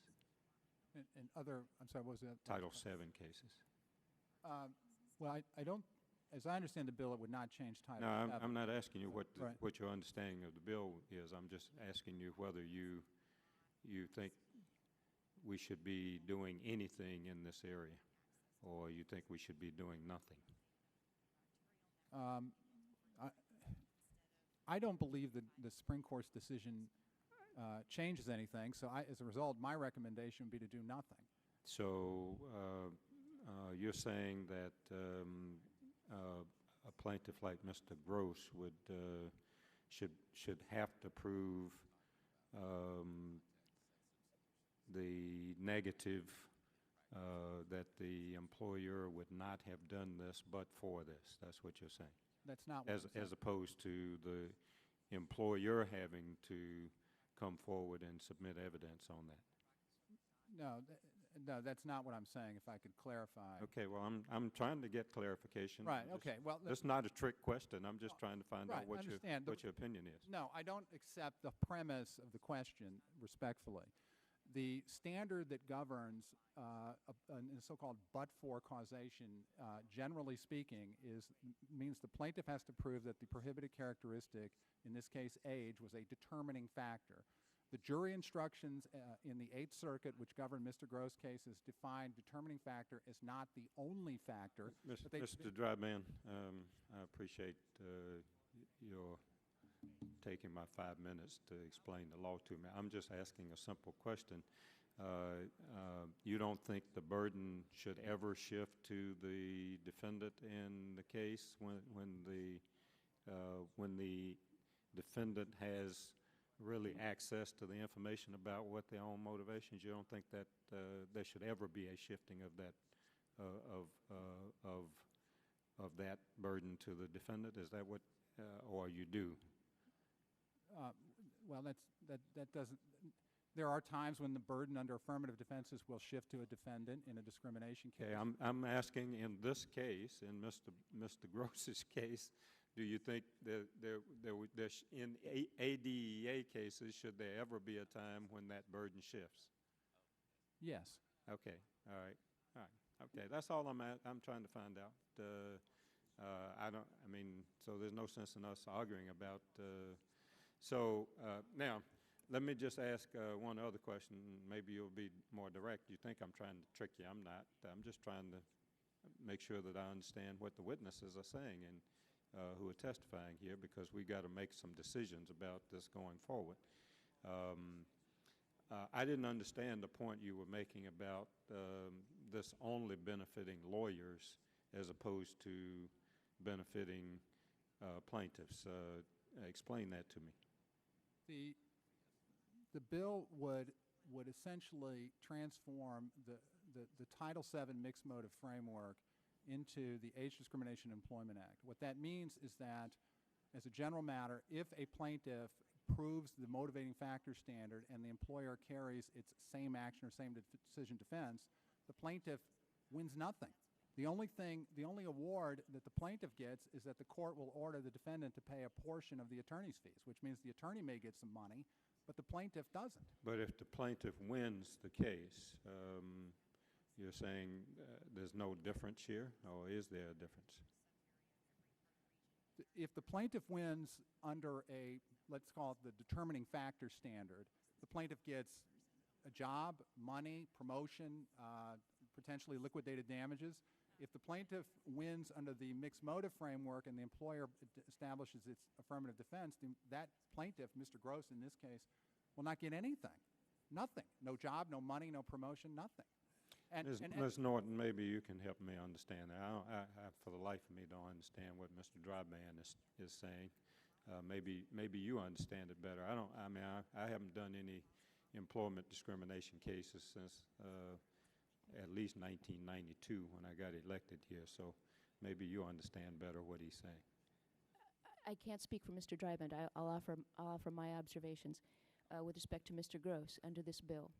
And other, I'm sorry, what was that? Title VII cases. Well, I don't, as I understand the bill, it would not change Title No, VII. I'm not asking you Right. what your understanding of the bill is. I'm just asking you whether you think we should be doing anything in this area, or you think we should be doing nothing. I don't believe that the Supreme Court's decision changes anything. So as a result, my recommendation would be to do nothing. So you're saying that a plaintiff like Mr. Gross should have to prove the negative, that the employer would not have done this but for this. That's what you're saying. That's not what I'm saying. As opposed to the employer having to come forward and submit evidence on that. No, that's not what I'm saying, if I could clarify. Okay, well, I'm trying to get clarification. Right, okay, well, that's not a trick question. I'm just trying to find out right, what your opinion is. No, I don't accept the premise of the question, respectfully. The standard that governs a so-called but-for causation, generally speaking, means the plaintiff has to prove that the prohibited characteristic, in this case age, was a determining factor. The jury instructions in the Eighth Circuit, which govern Mr. Gross' cases, define determining factor as not the only factor. Mr. Dryban, I appreciate your taking my 5 minutes to explain the law to me. I'm just asking a simple question. You don't think the burden should ever shift to the defendant in the case when the defendant has really access to the information about what their own motivations? You don't think that there should ever be a shifting of that of that burden to the defendant? Is that what, or you do? Well, that doesn't. There are times when the burden under affirmative defenses will shift to a defendant in a discrimination case. Okay, I'm asking in this case, in Mr. Gross's case, do you think that in ADEA cases, should there ever be a time when that burden shifts? Yes. Okay. All right. Okay. That's all I'm trying to find out. So there's no sense in us arguing about. Now, let me just ask one other question. Maybe you'll be more direct. You think I'm trying to trick you? I'm not. I'm just trying to make sure that I understand what the witnesses are saying and who are testifying here, because we got to make some decisions about this going forward. I didn't understand the point you were making about this only benefiting lawyers as opposed to benefiting plaintiffs. Explain that to me. The bill would essentially transform the Title VII mixed motive framework into the Age Discrimination Employment Act. What that means is that, as a general matter, if a plaintiff proves the motivating factor standard and the employer carries its same action or same decision defense, the plaintiff wins nothing. The only award that the plaintiff gets is that the court will order the defendant to pay a portion of the attorney's fees, which means the attorney may get some money, but the plaintiff doesn't. But if the plaintiff wins the case, you're saying there's no difference here, or is there a difference? If the plaintiff wins under let's call it the determining factor standard, the plaintiff gets a job, money, promotion, potentially liquidated damages. If the plaintiff wins under the mixed motive framework and the employer establishes its affirmative defense, then that plaintiff, Mr. Gross in this case, will not get anything. Nothing. No job, no money, no promotion, nothing. Ms. Norton, maybe you can help me understand that. I for the life of me, don't understand what Mr. Dryban is saying. Maybe you understand it better. I haven't done any employment discrimination cases since at least 1992 when I got elected here. So maybe you understand better what he's saying. I can't speak for Mr. Dryban. I'll offer my observations with respect to Mr. Gross under this bill.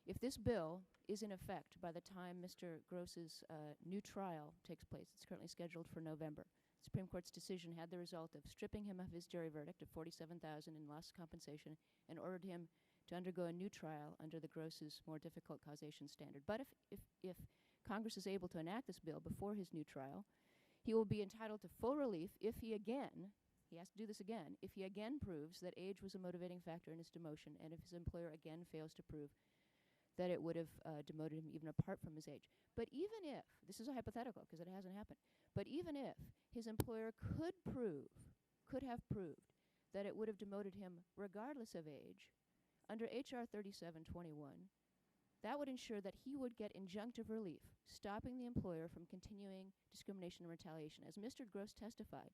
If this bill is in effect by the time Mr. Gross's new trial takes place, it's currently scheduled for November. The Supreme Court's decision had the result of stripping him of his jury verdict of $47,000 in lost compensation and ordered him to undergo a new trial under the Gross's more difficult causation standard. But if Congress is able to enact this bill before his new trial, he will be entitled to full relief if he has to do this again, if he again proves that age was a motivating factor in his demotion, and if his employer again fails to prove that it would have demoted him even apart from his age. But even if, this is a hypothetical because it hasn't happened, but even if his employer could have proved that it would have demoted him regardless of age, under H.R. 3721, that would ensure that he would get injunctive relief, stopping the employer from continuing discrimination and retaliation. As Mr. Gross testified,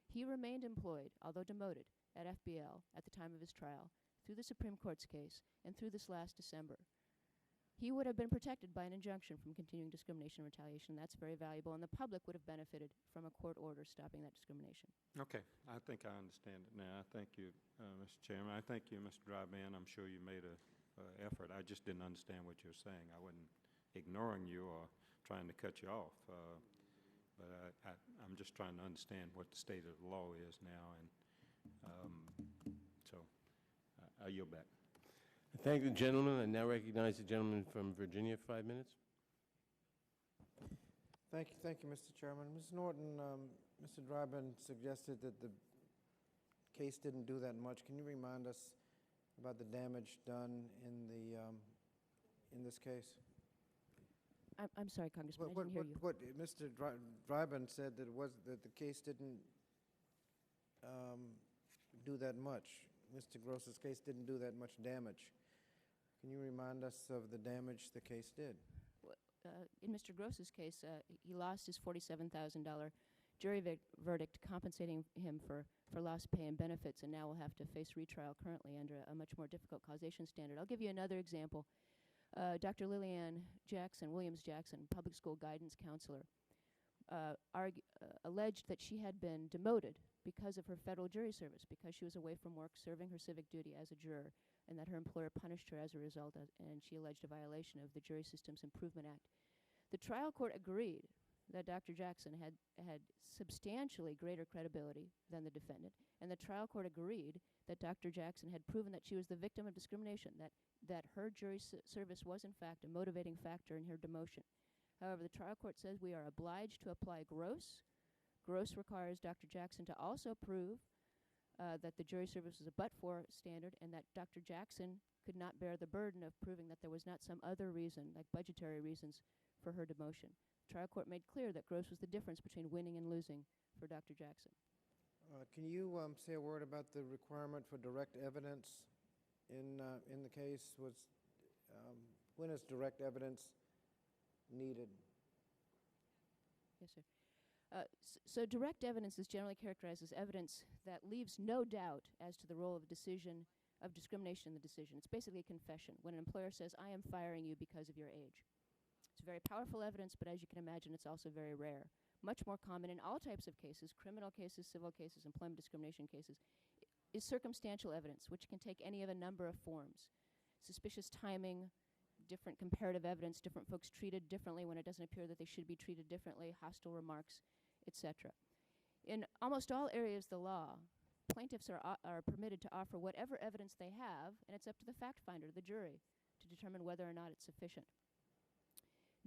he remained employed, although demoted, at FBL at the time of his trial, through the Supreme Court's case, and through this last December. He would have been protected by an injunction from continuing discrimination and retaliation. That's very valuable, and the public would have benefited from a court order stopping that discrimination. Okay, I think I understand it now. I thank you, Mr. Chairman. I thank you, Mr. Dryban. I'm sure you made an effort. I just didn't understand what you were saying. I wasn't ignoring you or trying to cut you off, but I'm just trying to understand what the state of the law is now, and so I yield back. Thank the gentleman. I now recognize the gentleman from Virginia, 5 minutes. Thank you, Mr. Chairman. Ms. Norton, Mr. Dryban suggested that the case didn't do that much. Can you remind us about the damage done in this case? I'm sorry, Congressman, I didn't hear you. What Mr. Dryban said that the case didn't do that much. Mr. Gross's case didn't do that much damage. Can you remind us of the damage the case did? In Mr. Gross's case, he lost his $47,000 jury verdict compensating him for lost pay and benefits, and now will have to face retrial currently under a much more difficult causation standard. I'll give you another example. Dr. Lillian Williams-Jackson, public school guidance counselor, alleged that she had been demoted because of her federal jury service, because she was away from work serving her civic duty as a juror, and that her employer punished her as a result, and she alleged a violation of the Jury Systems Improvement Act. The trial court agreed that Dr. Jackson had substantially greater credibility than the defendant, and the trial court agreed that Dr. Jackson had proven that she was the victim of discrimination, that her jury service was in fact a motivating factor in her demotion. However, the trial court says we are obliged to apply gross. Gross requires Dr. Jackson to also prove that the jury service was a but-for standard, and that Dr. Jackson could not bear the burden of proving that there was not some other reason, like budgetary reasons, for her demotion. The trial court made clear that gross was the difference between winning and losing for Dr. Jackson. Can you say a word about the requirement for direct evidence in the case? When is direct evidence needed? Yes, sir. So direct evidence is generally characterized as evidence that leaves no doubt as to the role of discrimination in the decision. It's basically a confession when an employer says, I am firing you because of your age. It's very powerful evidence, but as you can imagine, it's also very rare. Much more common in all types of cases, criminal cases, civil cases, employment discrimination cases, is circumstantial evidence, which can take any of a number of forms. Suspicious timing, different comparative evidence, different folks treated differently when it doesn't appear that they should be treated differently, hostile remarks, etc. In almost all areas of the law, plaintiffs are permitted to offer whatever evidence they have, and it's up to the fact finder, the jury, to determine whether or not it's sufficient.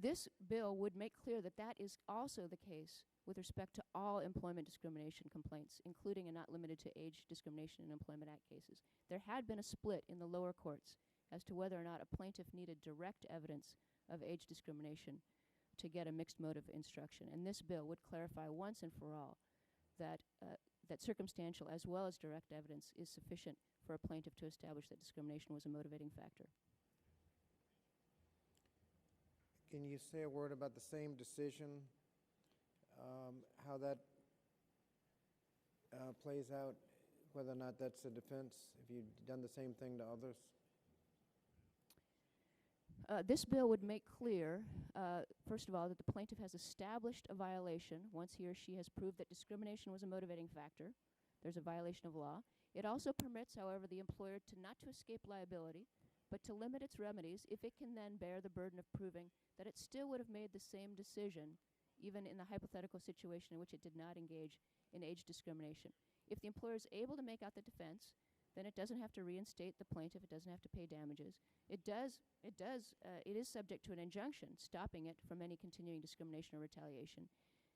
This bill would make clear that that is also the case with respect to all employment discrimination complaints, including and not limited to age discrimination in Employment Act cases. There had been a split in the lower courts as to whether or not a plaintiff needed direct evidence of age discrimination to get a mixed motive instruction. And this bill would clarify once and for all that circumstantial as well as direct evidence is sufficient for a plaintiff to establish that discrimination was a motivating factor. Can you say a word about the same decision, how that plays out, whether or not that's a defense, if you've done the same thing to others? This bill would make clear, first of all, that the plaintiff has established a violation once he or she has proved that discrimination was a motivating factor. There's a violation of law. It also permits, however, the employer not to escape liability, but to limit its remedies if it can then bear the burden of proving that it still would have made the same decision, even in the hypothetical situation in which it did not engage in age discrimination. If the employer is able to make out the defense then it doesn't have to reinstate the plaintiff. It doesn't have to pay damages. It is subject to an injunction stopping it from any continuing discrimination or retaliation,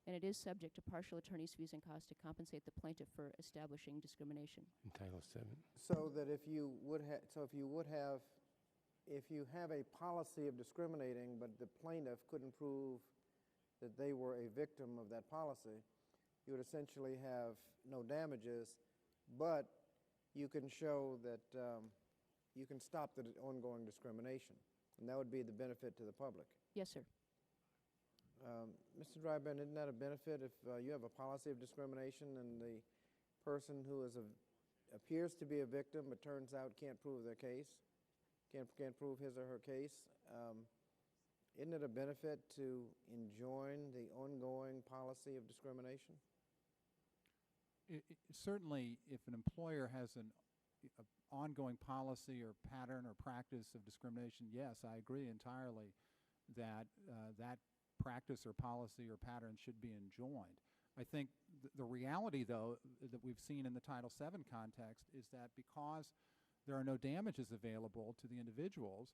and it is subject to partial attorney's fees and costs to compensate the plaintiff for establishing discrimination. In Title VII. So that if you have a policy of discriminating, but the plaintiff couldn't prove that they were a victim of that policy, you would essentially have no damages, but you can show that you can stop the ongoing discrimination, and that would be the benefit to the public. Yes, sir. Mr. Dryben, isn't that a benefit if you have a policy of discrimination and the person who appears to be a victim but turns out can't prove their case, can't prove his or her case? Isn't it a benefit to enjoin the ongoing policy of discrimination? Certainly, if an employer has an ongoing policy or pattern or practice of discrimination, yes, I agree entirely that that practice or policy or pattern should be enjoined. I think the reality, though, that we've seen in the Title VII context is that because there are no damages available to the individuals,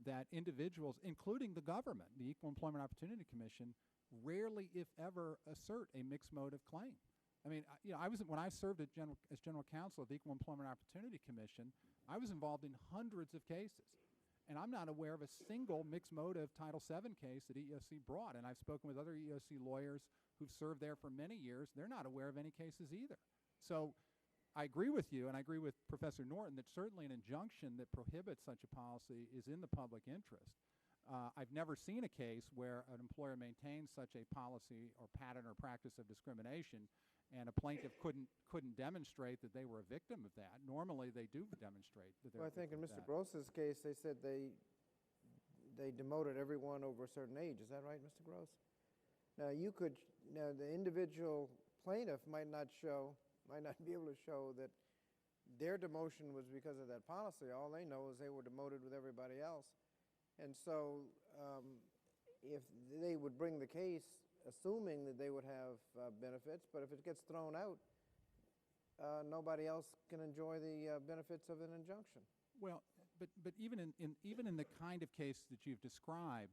that individuals, including the government, the Equal Employment Opportunity Commission, rarely, if ever, assert a mixed motive claim. I mean, when I served as general counsel of the Equal Employment Opportunity Commission, I was involved in hundreds of cases. And I'm not aware of a single mixed motive Title VII case that EEOC brought. And I've spoken with other EEOC lawyers who've served there for many years. They're not aware of any cases either. So I agree with you, and I agree with Professor Norton, that certainly an injunction that prohibits such a policy is in the public interest. I've never seen a case where an employer maintains such a policy or pattern or practice of discrimination and a plaintiff couldn't demonstrate that they were a victim of that. Normally, they do demonstrate that they're Well, I think in Mr. Gross's case, they said they demoted everyone over a certain age. Is that right, Mr. Gross? Now, the individual plaintiff might not be able to show that their demotion was because of that policy. All they know is they were demoted with everybody else. And so if they would bring the case assuming that they would have benefits, but if it gets thrown out, nobody else can enjoy the benefits of an injunction. Well, but even in the kind of case that you've described,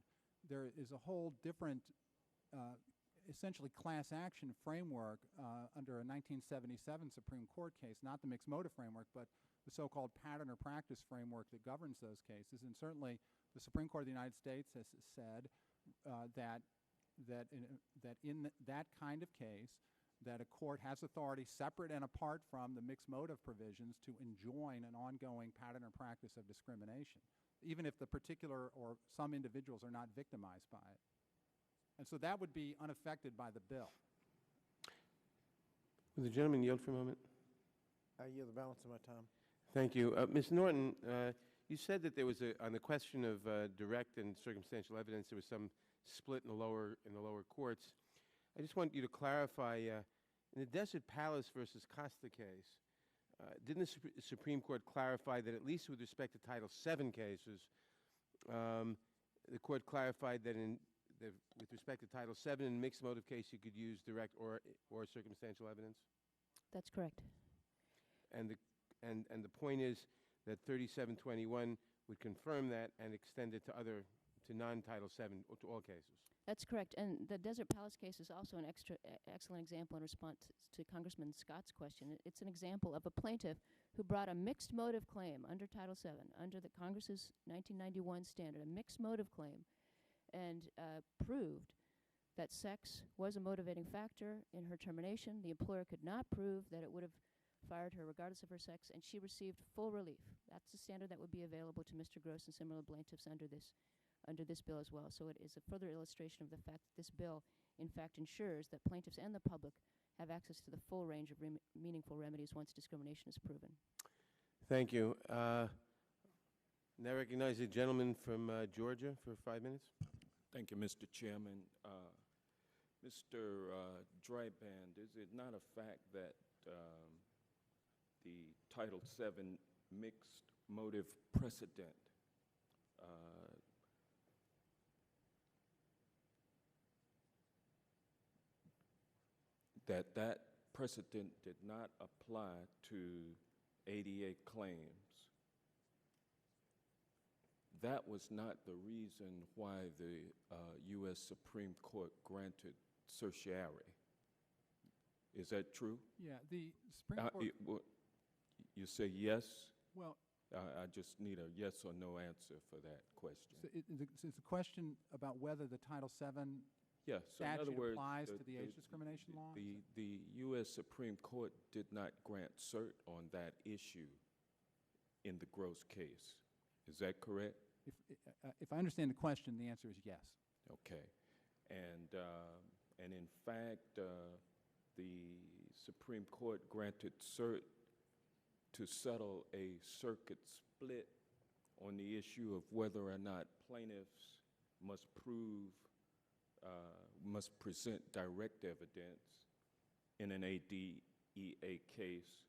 there is a whole different, essentially class action framework under a 1977 Supreme Court case, not the mixed motive framework, but the so-called pattern or practice framework that governs those cases. And certainly, the Supreme Court of the United States has said that in that kind of case, that a court has authority separate and apart from the mixed motive provisions to enjoin an ongoing pattern or practice of discrimination, even if the particular or some individuals are not victimized by it. And so that would be unaffected by the bill. Will the gentleman yield for a moment? I yield the balance of my time. Thank you. Ms. Norton, you said that there was on the question of direct and circumstantial evidence, there was some split in the lower courts. I just want you to clarify, in the Desert Palace versus Costa case, didn't the Supreme Court clarify that at least with respect to Title VII cases, the court clarified that with respect to Title VII in a mixed motive case, you could use direct or circumstantial evidence? That's correct. And the point is that 3721 would confirm that and extend it to non-Title VII, to all cases. That's correct. And the Desert Palace case is also an excellent example in response to Congressman Scott's question. It's an example of a plaintiff who brought a mixed motive claim under Title VII, under the Congress's 1991 standard, a mixed motive claim, and proved that sex was a motivating factor in her termination. The employer could not prove that it would have fired her regardless of her sex, and she received full relief. That's the standard that would be available to Mr. Gross and similar plaintiffs under this bill as well. So it is a further illustration of the fact that this bill, in fact, ensures that plaintiffs and the public have access to the full range of meaningful remedies once discrimination is proven. Thank you. Now I recognize the gentleman from Georgia for 5 minutes. Thank you, Mr. Chairman. Mr. Dryban, is it not a fact that the Title VII mixed motive precedent that precedent did not apply to ADA claims, that was not the reason why the U.S. Supreme Court granted certiorari. Is that true? Yeah, the Supreme Court. You say yes? Well, I just need a yes or no answer for that question. so it's a question about whether the Title VII Yes. So in other statute words, applies to the age discrimination law? The U.S. Supreme Court did not grant cert on that issue in the Gross case. Is that correct? If I understand the question, the answer is yes. Okay. And in fact, the Supreme Court granted cert to settle a circuit split on the issue of whether or not plaintiffs must present direct evidence in an ADEA case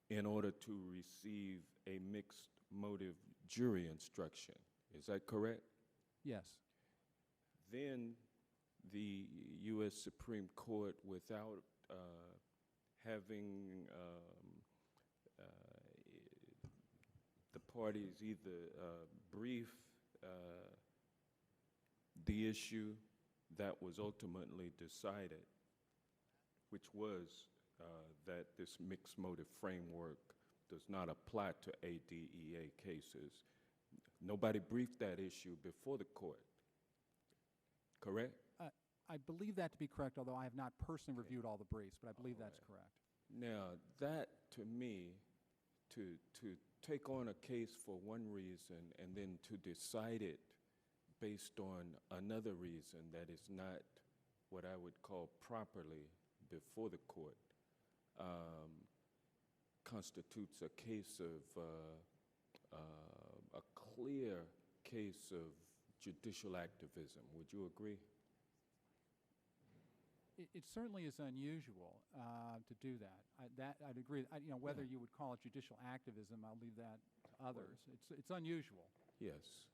in order to receive a mixed motive jury instruction. Is that correct? Yes. Then the U.S. Supreme Court, without having the parties either brief the issue that was ultimately decided, which was that this mixed motive framework does not apply to ADEA cases. Nobody briefed that issue before the court, correct? I believe that to be correct, although I have not personally reviewed all the briefs, but I believe that's correct. Now, that to me, to take on a case for one reason and then to decide it based on another reason that is not what I would call properly before the court, constitutes a case of a clear case of judicial activism. Would you agree? It certainly is unusual to do that. I'd agree. Whether you would call it judicial activism, I'll leave that to others. It's unusual. Yes.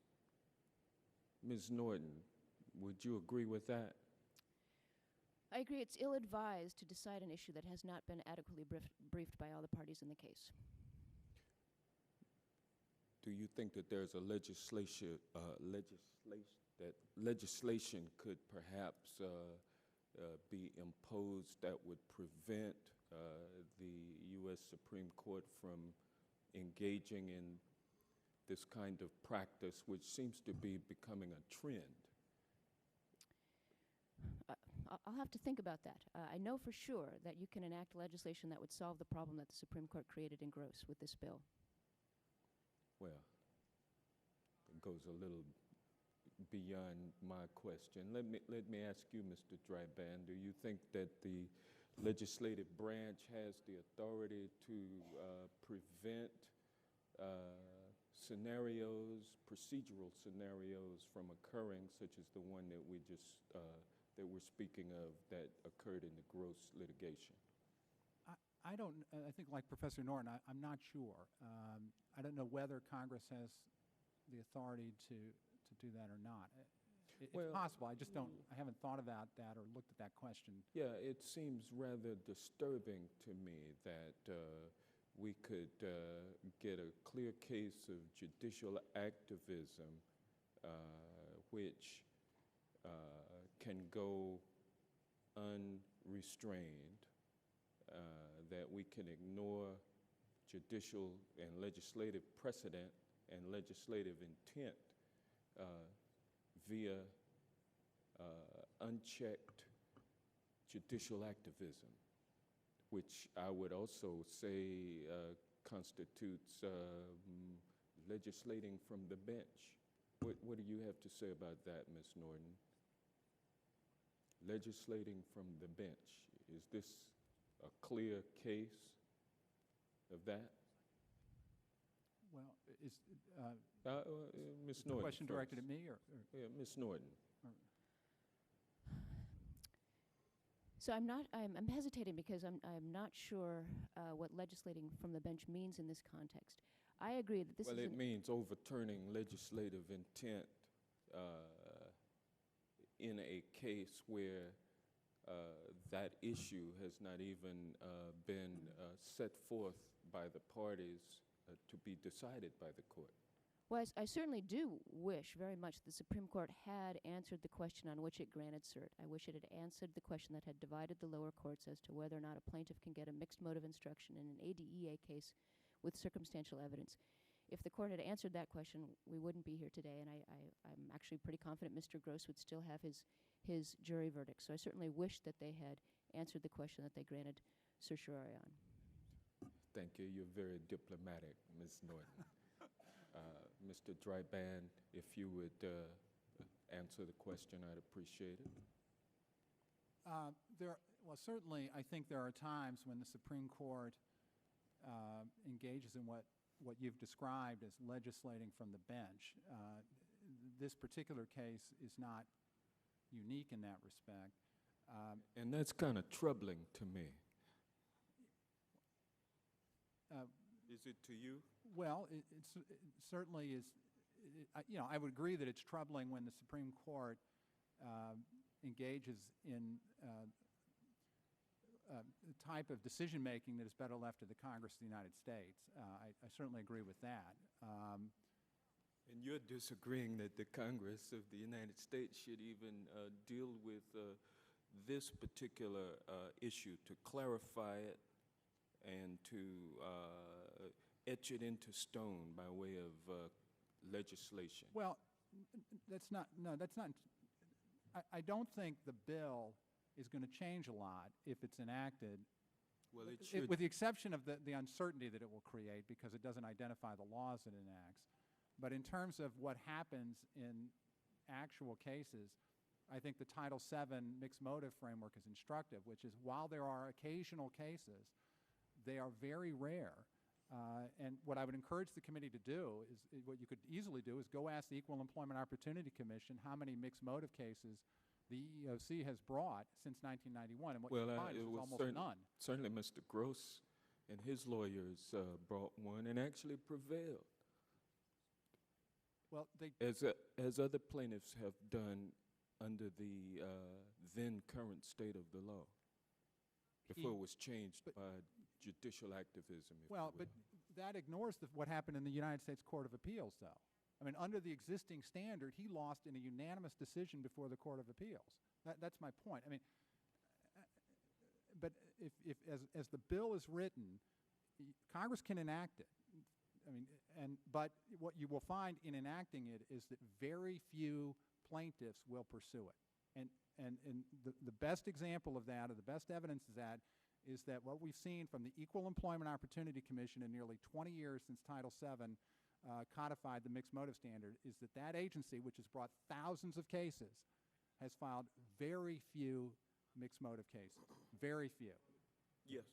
Ms. Norton, would you agree with that? I agree. It's ill-advised to decide an issue that has not been adequately briefed by all the parties in the case. Do you think that there's a legislation could perhaps be imposed that would prevent the U.S. Supreme Court from engaging in this kind of practice, which seems to be becoming a trend? I'll have to think about that. I know for sure that you can enact legislation that would solve the problem that the Supreme Court created in Gross with this bill. Well, it goes a little beyond my question. Let me ask you, Mr. Dryban, do you think that the legislative branch has the authority to prevent procedural scenarios from occurring, such as the one that we're speaking of that occurred in the Gross litigation? I think like Professor Norton, I'm not sure. I don't know whether Congress has the authority to do that or not. It's possible. I haven't thought about that or looked at that question. Yeah, it seems rather disturbing to me that we could get a clear case of judicial activism which can go unrestrained, that we can ignore judicial and legislative precedent and legislative intent via unchecked judicial activism, which I would also say constitutes legislating from the bench. What do you have to say about that, Ms. Norton? Legislating from the bench. Is this a clear case of that? Well, Ms. is Norton. the question first. directed at me? Yeah, Ms. Norton. So I'm hesitating because I'm not sure what legislating from the bench means in this context. I agree that this is it means overturning legislative intent in a case where that issue has not even been set forth by the parties to be decided by the court. Well, I certainly do wish very much the Supreme Court had answered the question on which it granted cert. I wish it had answered the question that had divided the lower courts as to whether or not a plaintiff can get a mixed motive instruction in an ADEA case with circumstantial evidence. If the court had answered that question, we wouldn't be here today, and I'm actually pretty confident Mr. Gross would still have his jury verdict. So I certainly wish that they had answered the question that they granted certiorari on. Thank you. You're very diplomatic, Ms. Norton. Mr. Dryban, if you would answer the question, I'd appreciate it. Well, certainly, I think there are times when the Supreme Court engages in what you've described as legislating from the bench. This particular case is not unique in that respect. And that's kind of troubling to me. Is it to you? Well, it certainly is. I would agree that it's troubling when the Supreme Court engages in the type of decision-making that is better left to the Congress of the United States. I certainly agree with that. And you're disagreeing that the Congress of the United States should even deal with this particular issue, to clarify it and to etch it into stone by way of legislation. Well, that's not. I don't think the bill is going to change a lot if it's enacted. Well, it should. With the exception of the uncertainty that it will create, because it doesn't identify the laws it enacts. But in terms of what happens in actual cases, I think the Title VII mixed motive framework is instructive, which is while there are occasional cases, they are very rare. And what I would encourage the committee to do is, what you could easily do is go ask the Equal Employment Opportunity Commission how many mixed motive cases the EEOC has brought since 1991, and what you find is almost none. Certainly Mr. Gross and his lawyers brought one and actually prevailed. Well, as other plaintiffs have done under the then current state of the law, before it was changed by judicial activism. Well, but that ignores what happened in the United States Court of Appeals, though. I mean, under the existing standard, he lost in a unanimous decision before the Court of Appeals. That's my point. I mean, but if as the bill is written, Congress can enact it. I mean, but what you will find in enacting it is that very few plaintiffs will pursue it. And the best example of that, or the best evidence of that, is that what we've seen from the Equal Employment Opportunity Commission in nearly 20 years since Title VII codified the mixed motive standard, is that agency, which has brought thousands of cases, has filed very few mixed motive cases. Very few. Yes.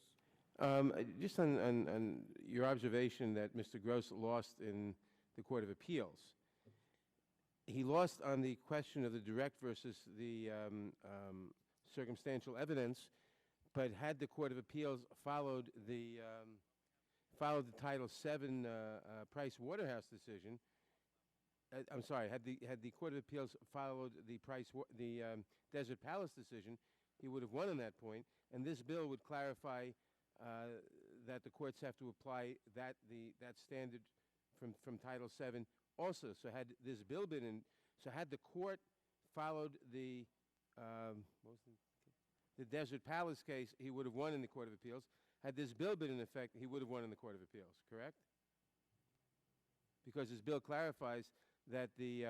Just on your observation that Mr. Gross lost in the Court of Appeals, he lost on the question of the direct versus the circumstantial evidence, but had the Court of Appeals followed the Title VII Price Waterhouse decision, I'm sorry, had the Court of Appeals followed the Desert Palace decision, he would have won on that point. And this bill would clarify that the courts have to apply that standard from Title VII also. So had this bill been in, so had the court followed the Desert Palace case, he would have won in the Court of Appeals. Had this bill been in effect, he would have won in the Court of Appeals, correct? Because this bill clarifies that the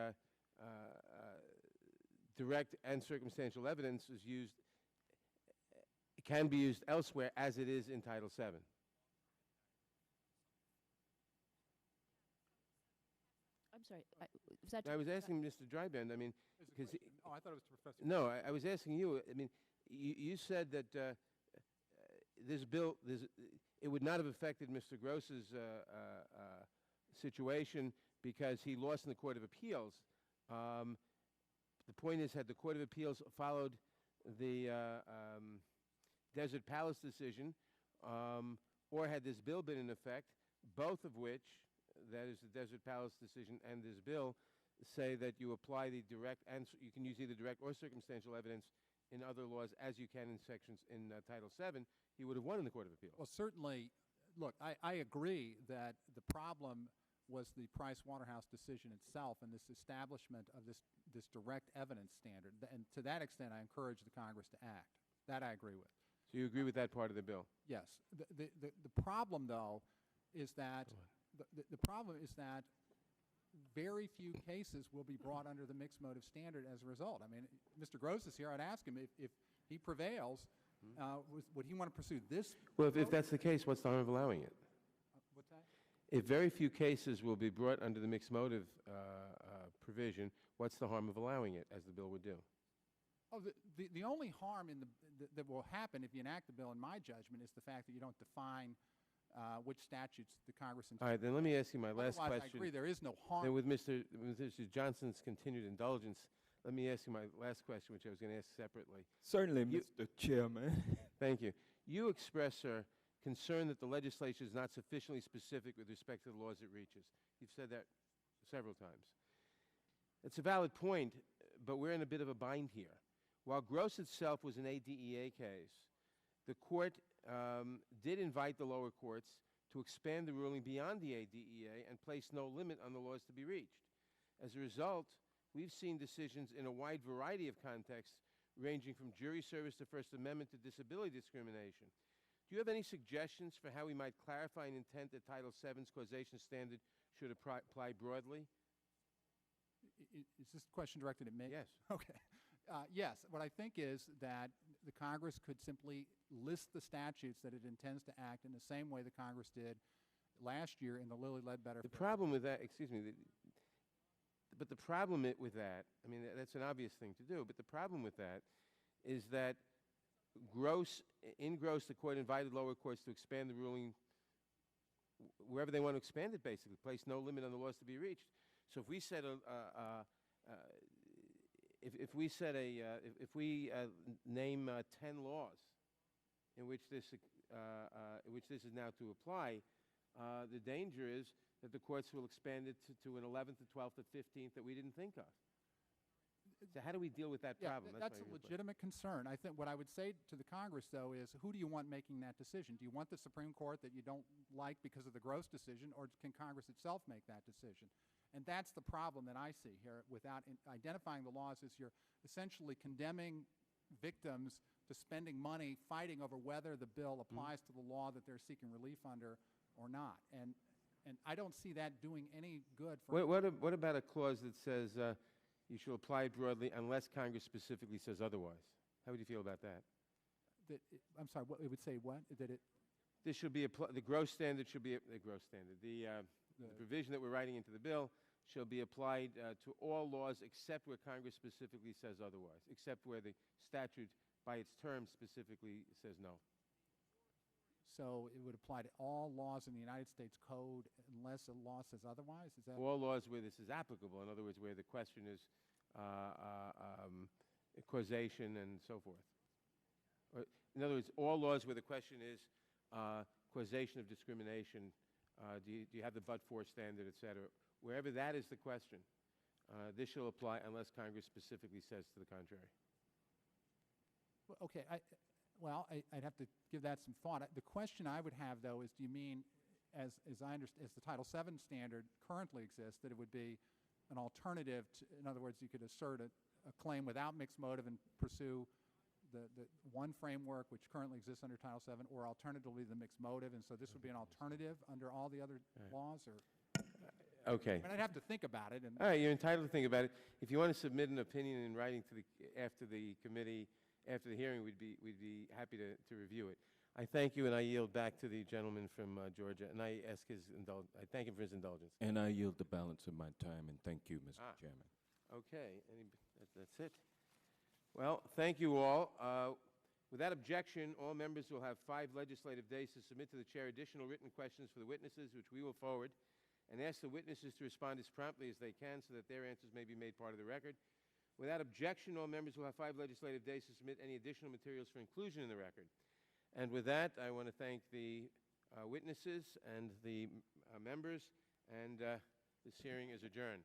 direct and circumstantial evidence is used, can be used elsewhere as it is in Title VII. I'm sorry. Was that I was asking Mr. Dryband. I mean, because I thought it was Professor. No, I was asking you. I mean, you said that this bill, it would not have affected Mr. Gross's situation because he lost in the Court of Appeals. The point is, had the Court of Appeals followed the Desert Palace decision, or had this bill been in effect, both of which, that is the Desert Palace decision and this bill, say that you apply the direct, and you can use either direct or circumstantial evidence in other laws as you can in sections in Title VII, he would have won in the Court of Appeals. Well, certainly look, I agree that the problem was the Price Waterhouse decision itself and this establishment of this direct evidence standard. And to that extent, I encourage the Congress to act. That I agree with. So you agree with that part of the bill? Yes. The problem, though, is that the problem is that very few cases will be brought under the mixed motive standard as a result. I mean, Mr. Gross is here. I'd ask him if he prevails, would he want to pursue this? Well, if that's the case, what's the harm of allowing it? What's that? If very few cases will be brought under the mixed motive provision, what's the harm of allowing it, as the bill would do? Oh, the only harm that will happen if you enact the bill, in my judgment, is the fact that you don't define which statutes the Congress intends. All right, then let me ask you my last Otherwise, question. I agree, there is no harm. Then with Mr. Johnson's continued indulgence, let me ask you my last question, which I was going to ask separately. Certainly, Mr. Chairman. Thank you. You express, sir, concern that the legislature is not sufficiently specific with respect to the laws it reaches. You've said that several times. It's a valid point, but we're in a bit of a bind here. While Gross itself was an ADEA case, the court did invite the lower courts to expand the ruling beyond the ADEA and place no limit on the laws to be reached. As a result, we've seen decisions in a wide variety of contexts, ranging from jury service to First Amendment to disability discrimination. Do you have any suggestions for how we might clarify an intent that Title VII's causation standard should apply broadly? Is this question directed at me? Yes. Okay. Yes. What I think is that the Congress could simply list the statutes that it intends to act in the same way the Congress did last year in the Ledbetter. The problem with that, excuse me, but the problem with that, I mean, that's an obvious thing to do, but the problem with that is that in Gross, the court invited lower courts to expand the ruling wherever they want to expand it, basically, place no limit on the laws to be reached. So if we said if we name 10 laws in which this is now to apply, the danger is that the courts will expand it to an 11th, a 12th, a 15th that we didn't think of. So how do we deal with that problem? That's a legitimate concern. I think what I would say to the Congress, though, is who do you want making that decision? Do you want the Supreme Court that you don't like because of the Gross decision, or can Congress itself make that decision? And that's the problem that I see here. Without identifying the laws, is you're essentially condemning victims to spending money fighting over whether the bill applies to the law that they're seeking relief under or not. And I don't see that doing any good. What about a clause that says you should apply it broadly unless Congress specifically says otherwise? How would you feel about that? I'm sorry, it would say what? This should be the Gross standard should be the Gross standard. The provision that we're writing into the bill shall be applied to all laws except where Congress specifically says otherwise, except where the statute by its terms specifically says no. So it would apply to all laws in the United States Code unless a law says otherwise? Is that all laws where this is applicable? In other words, where the question is causation and so forth. In other words, all laws where the question is causation of discrimination, do you have the but-for standard, et cetera? Wherever that is the question, this shall apply unless Congress specifically says to the contrary. Okay. I'd have to give that some thought. The question I would have, though, is do you mean, as I understand, as the Title VII standard currently exists, that it would be an alternative to, in other words, you could assert a claim without mixed motive and pursue the one framework which currently exists under Title VII, or alternatively the mixed motive, and so this would be an alternative under all the other laws? Or okay. I mean, I'd have to think about it. All right, you're entitled to think about it. If you want to submit an opinion in writing to after the committee, after the hearing, we'd be happy to review it. I thank you, and I yield back to the gentleman from Georgia, and I thank him for his indulgence. And I yield the balance of my time, and thank you, Mr. Chairman. Okay, that's it. Well, thank you all. Without objection, all members will have 5 legislative days to submit to the chair additional written questions for the witnesses, which we will forward, and ask the witnesses to respond as promptly as they can so that their answers may be made part of the record. Without objection, all members will have 5 legislative days to submit any additional materials for inclusion in the record. And with that, I want to thank the witnesses and the members, and this hearing is adjourned.